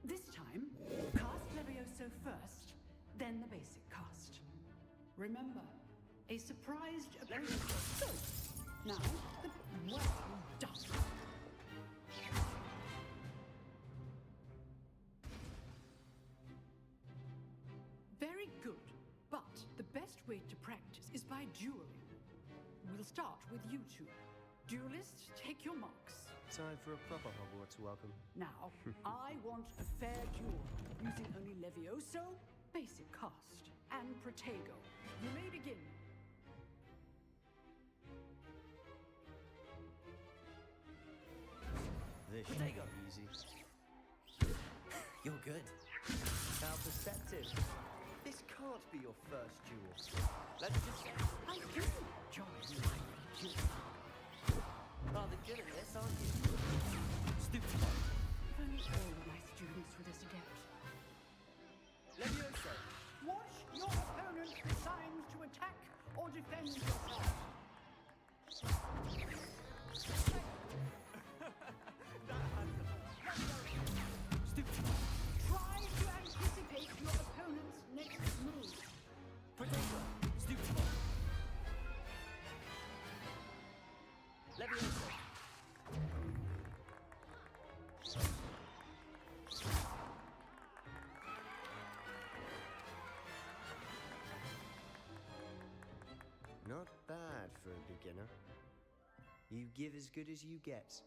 This time, cast Levioso first, then the basic cast. Remember, a surprised appearance. So, now, well done. Very good, but the best way to practice is by dueling. We'll start with you two. Duelists, take your marks. Time for a proper Hogwarts welcome. Now, I want a fair duel, using only Levioso, basic cast, and Protego. You may begin. This should Protego. be easy. You're good. How perceptive. This can't be your first duel. Let's just... I do enjoy lively duels. Rather good at this, aren't you? Stupid. If only all my students were this adept. Levioso! Watch your opponent decide to attack or defend yourself. Stupid. Try to anticipate your opponent's next move. Protego! Stupid. Levioso! Not bad for a beginner. You give as good as you get.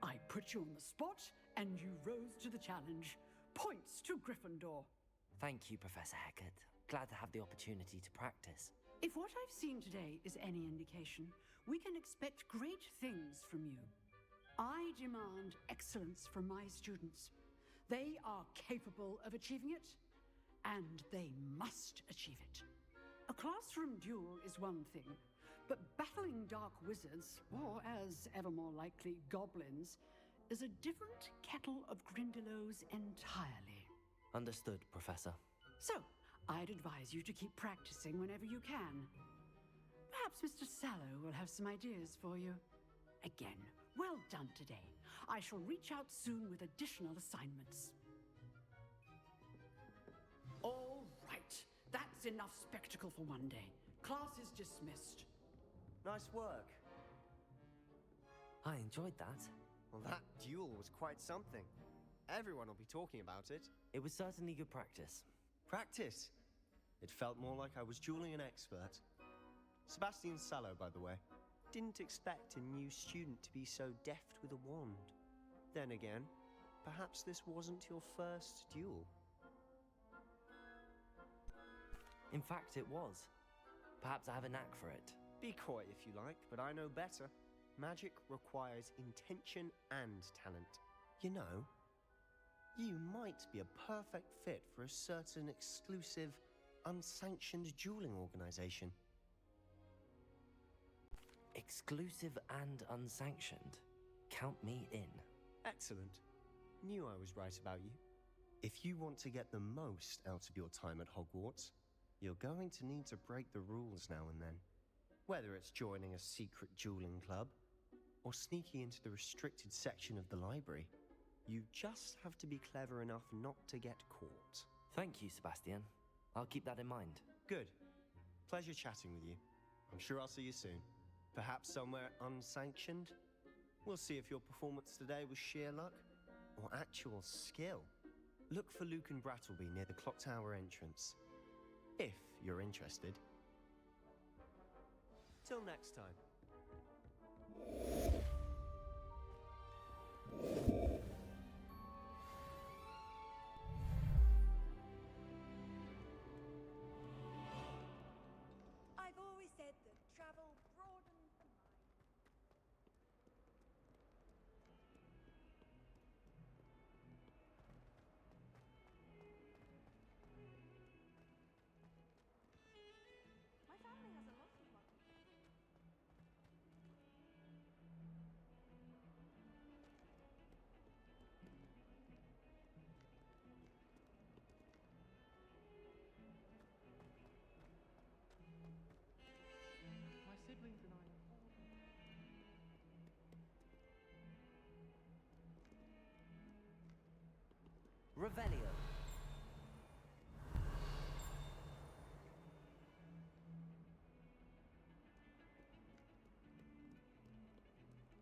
I put you on the spot, and you rose to the challenge. Points to Gryffindor. Thank you, Professor Hecat. Glad to have the opportunity to practice. If what I've seen today is any indication, we can expect great things from you. I demand excellence from my students. They are capable of achieving it, and they must achieve it. A classroom duel is one thing, but battling dark wizards, or as ever more likely, goblins, is a different kettle of Grindylows entirely. Understood, Professor. So, I'd advise you to keep practicing whenever you can. Perhaps Mr. Sallow will have some ideas for you. Again, well done today. I shall reach out soon with additional assignments. All right, that's enough spectacle for one day. Class is dismissed. Nice work. I enjoyed that. Well, that duel was quite something. Everyone will be talking about it. It was certainly good practice. Practice? It felt more like I was dueling an expert. Sebastian Sallow, by the way. Didn't expect a new student to be so deft with a wand. Then again, perhaps this wasn't your first duel. In fact, it was. Perhaps I have a knack for it. Be coy if you like, but I know better. Magic requires intention and talent. You know, you might be a perfect fit for a certain exclusive, unsanctioned dueling organization. Exclusive and unsanctioned. Count me in. Excellent. Knew I was right about you. If you want to get the most out of your time at Hogwarts, you're going to need to break the rules now and then. Whether it's joining a secret dueling club, or sneaking into the restricted section of the library, you just have to be clever enough not to get caught. Thank you, Sebastian. I'll keep that in mind. Good. Pleasure chatting with you. I'm sure I'll see you soon. Perhaps somewhere unsanctioned? We'll see if your performance today was sheer luck or actual skill. Look for Luke and Brattleby near the clock tower entrance, if you're interested. Till next time. I've always said that travel broadens the mind. My family has a lot of money. My siblings and I are poor. Revelio.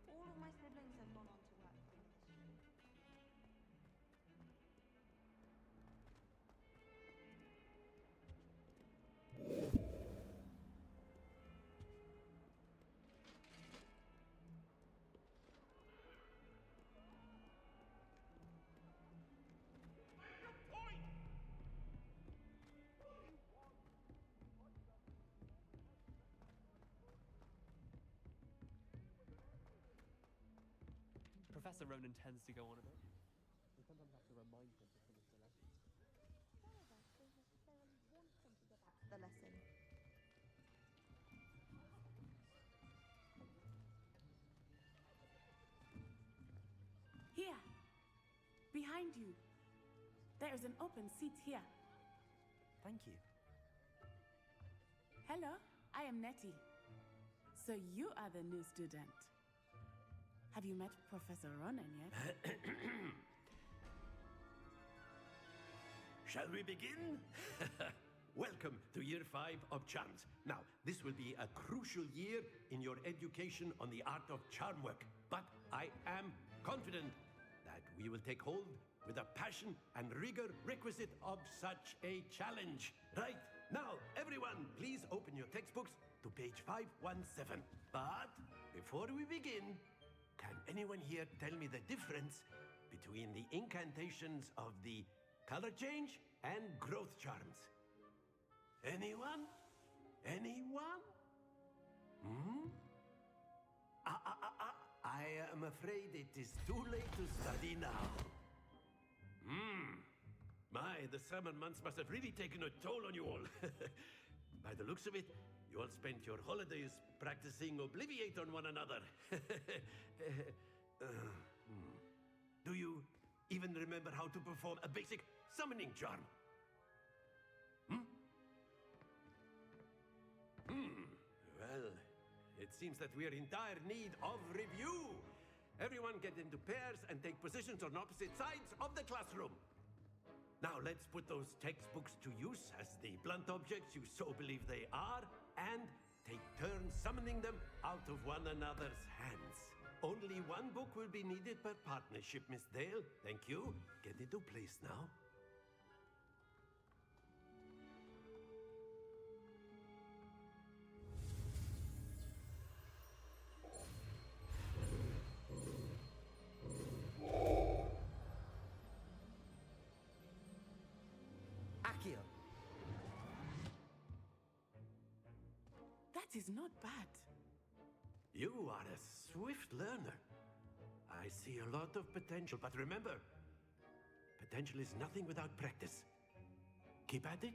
All of my siblings have gone on to work for the ministry. Professor Ronan tends to go on a bit. We sometimes have to remind him to finish the lesson. Some of us don't necessarily want them to get back to the lesson. Here. Behind you. There is an open seat here. Thank you. Hello, I am Nettie. So you are the new student. Have you met Professor Ronan yet? Shall we begin? Welcome to Year 5 of Charms. Now, this will be a crucial year in your education on the art of charm work. But I am confident that we will take hold with the passion and rigor requisite of such a challenge. Right, now, everyone, please open your textbooks to page 517. But before we begin, can anyone here tell me the difference between the incantations of the color change and growth charms? Anyone? Anyone? Hmm? I am afraid it is too late to study now. My, the summer months must have really taken a toll on you all. By the looks of it, you all spent your holidays practicing Obliviate on one another. Do you even remember how to perform a basic summoning charm? Well, it seems that we are in dire need of review. Everyone get into pairs and take positions on opposite sides of the classroom. Now let's put those textbooks to use as the blunt objects you so believe they are, and take turns summoning them out of one another's hands. Only one book will be needed per partnership, Miss Dale. Thank you. Get into place now. Accio. That is not bad. You are a swift learner. I see a lot of potential, but remember, potential is nothing without practice. Keep at it.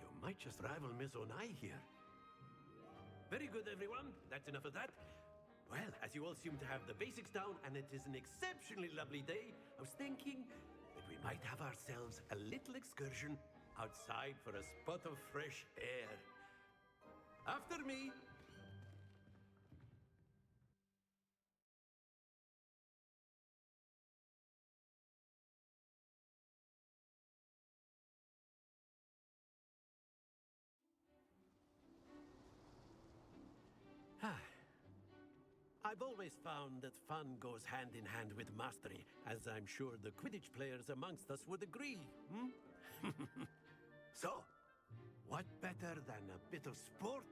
You might just rival Miss Onai here. Very good, everyone. That's enough of that. Well, as you all seem to have the basics down, and it is an exceptionally lovely day, I was thinking that we might have ourselves a little excursion outside for a spot of fresh air. After me. I've always found that fun goes hand in hand with mastery, as I'm sure the Quidditch players amongst us would agree. So, what better than a bit of sport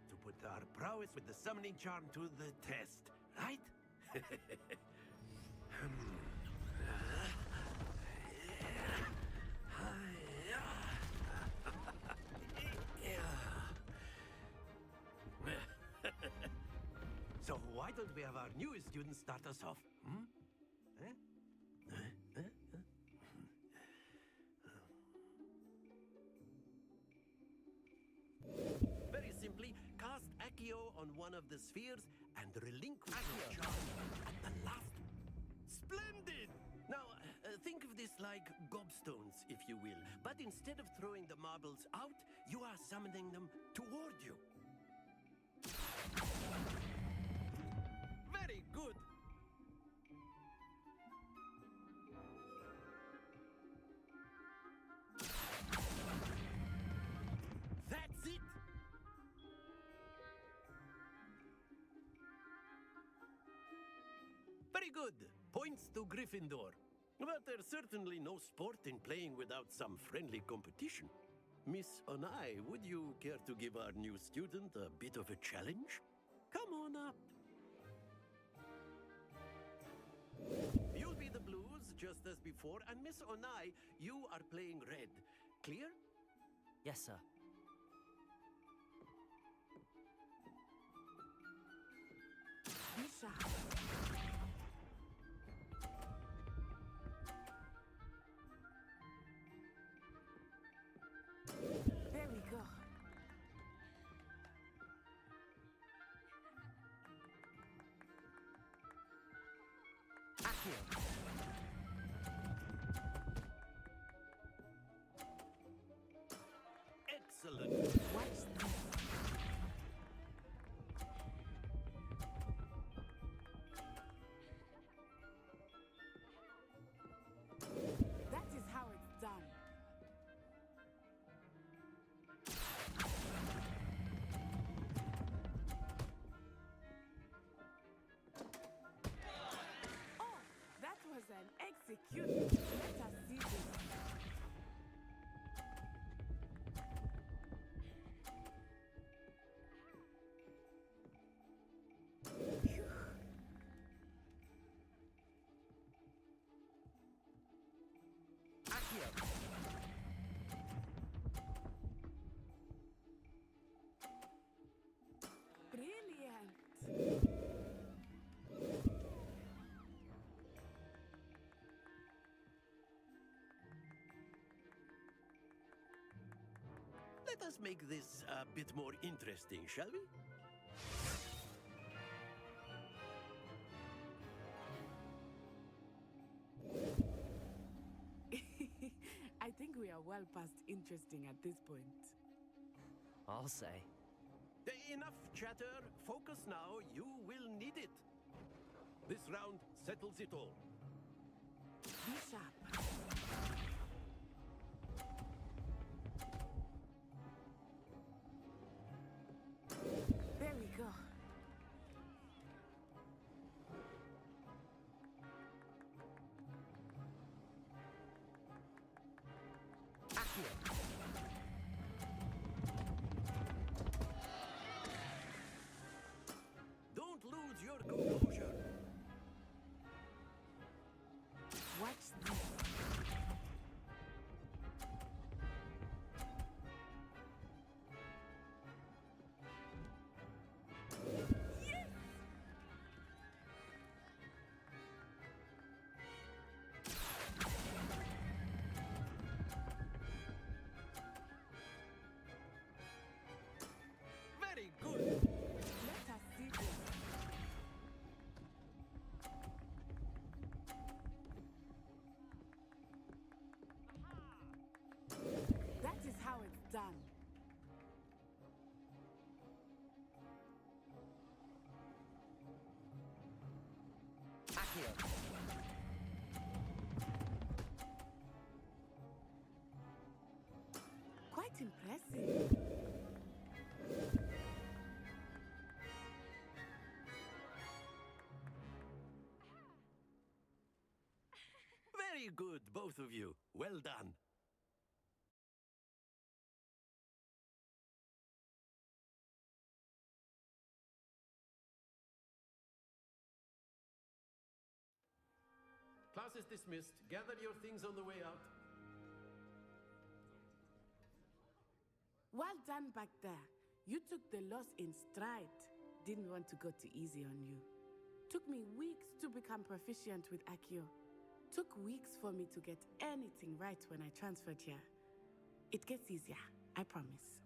to put our prowess with the summoning charm to the test, right? So why don't we have our newest student start us off? Hmm? Very simply, cast Accio on one of the spheres and relinquish your charm at the last. Splendid! Now, think of this like gobstones, if you will. But instead of throwing the marbles out, you are summoning them toward you. Very good! That's it! Very good. Points to Gryffindor. But there's certainly no sport in playing without some friendly competition. Miss Onai, would you care to give our new student a bit of a challenge? Come on up. You'll be the blues, just as before, and Miss Onai, you are playing red. Clear? Yes, sir. Misha. There we go. Accio. Excellent. Watch this. That is how it's done. Oh, that was an execution. Let us see this. Phew. Accio. Brilliant. Let us make this a bit more interesting, shall we? I think we are well past interesting at this point. I'll say. Enough chatter. Focus now. You will need it. This round settles it all. Be sharp. There we go. Accio. Don't lose your composure. Watch this. Yes! Very good. Let us see this. That is how it's done. Accio. Quite impressive. Very good, both of you. Well done. Class is dismissed. Gather your things on the way out. Well done back there. You took the loss in stride. Didn't want to go too easy on you. Took me weeks to become proficient with Accio. Took weeks for me to get anything right when I transferred here. It gets easier, I promise.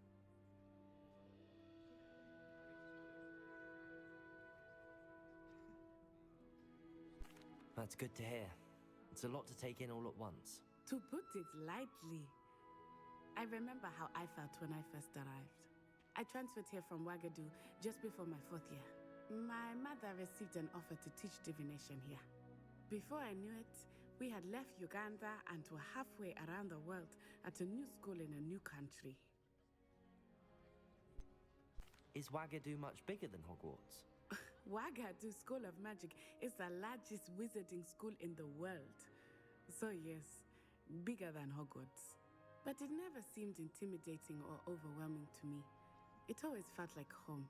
That's good to hear. It's a lot to take in all at once. To put it lightly, I remember how I felt when I first arrived. I transferred here from Wagadu just before my 4th year. My mother received an offer to teach divination here. Before I knew it, we had left Uganda and were halfway around the world at a new school in a new country. Is Wagadu much bigger than Hogwarts? Wagadu School of Magic is the largest wizarding school in the world. So yes, bigger than Hogwarts. But it never seemed intimidating or overwhelming to me. It always felt like home.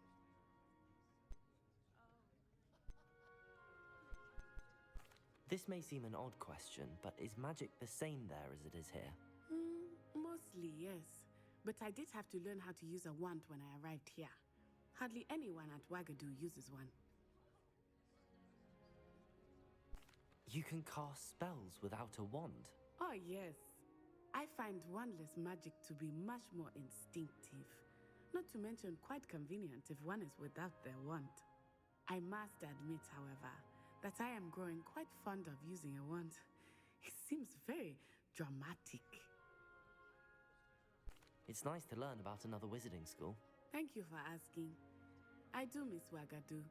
This may seem an odd question, but is magic the same there as it is here? Mostly, yes. But I did have to learn how to use a wand when I arrived here. Hardly anyone at Wagadu uses one. You can cast spells without a wand? Oh, yes. I find wandless magic to be much more instinctive. Not to mention quite convenient if one is without their wand. I must admit, however, that I am growing quite fond of using a wand. It seems very dramatic. It's nice to learn about another wizarding school. Thank you for asking. I do miss Wagadu,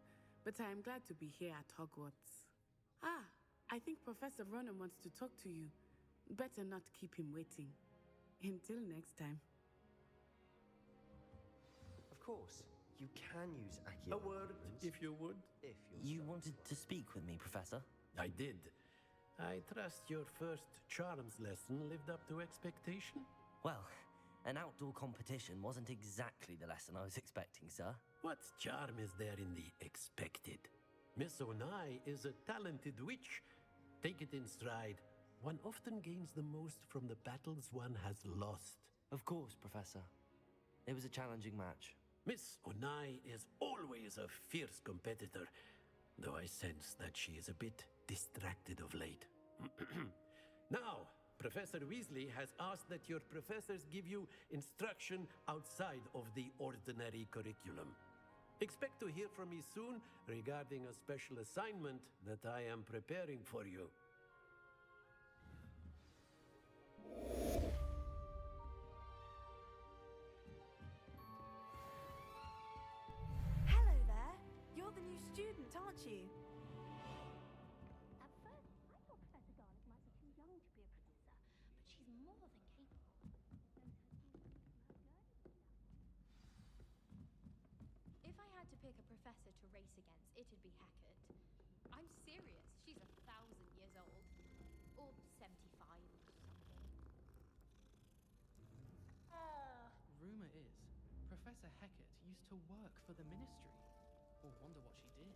but I am glad to be here at Hogwarts. I think Professor Ronan wants to talk to you. Better not keep him waiting. Until next time. Of course, you can use Accio. A word, if you would. If you wanted to speak with me, Professor? I did. I trust your first charms lesson lived up to expectation? Well, an outdoor competition wasn't exactly the lesson I was expecting, sir. What charm is there in the expected? Miss Onai is a talented witch. Take it in stride. One often gains the most from the battles one has lost. Of course, Professor. It was a challenging match. Miss Onai is always a fierce competitor, though I sense that she is a bit distracted of late. Now, Professor Weasley has asked that your professors give you instruction outside of the ordinary curriculum. Expect to hear from me soon regarding a special assignment that I am preparing for you. Hello there. You're the new student, aren't you? At first, I thought Professor Garlick might be too young to be a professor, but she's more than capable. If I had to pick a professor to race against, it'd be Hackett. I'm serious. She's 1,000 years old. Or 75 or something. Rumor is, Professor Hackett used to work for the Ministry. Or wonder what she did.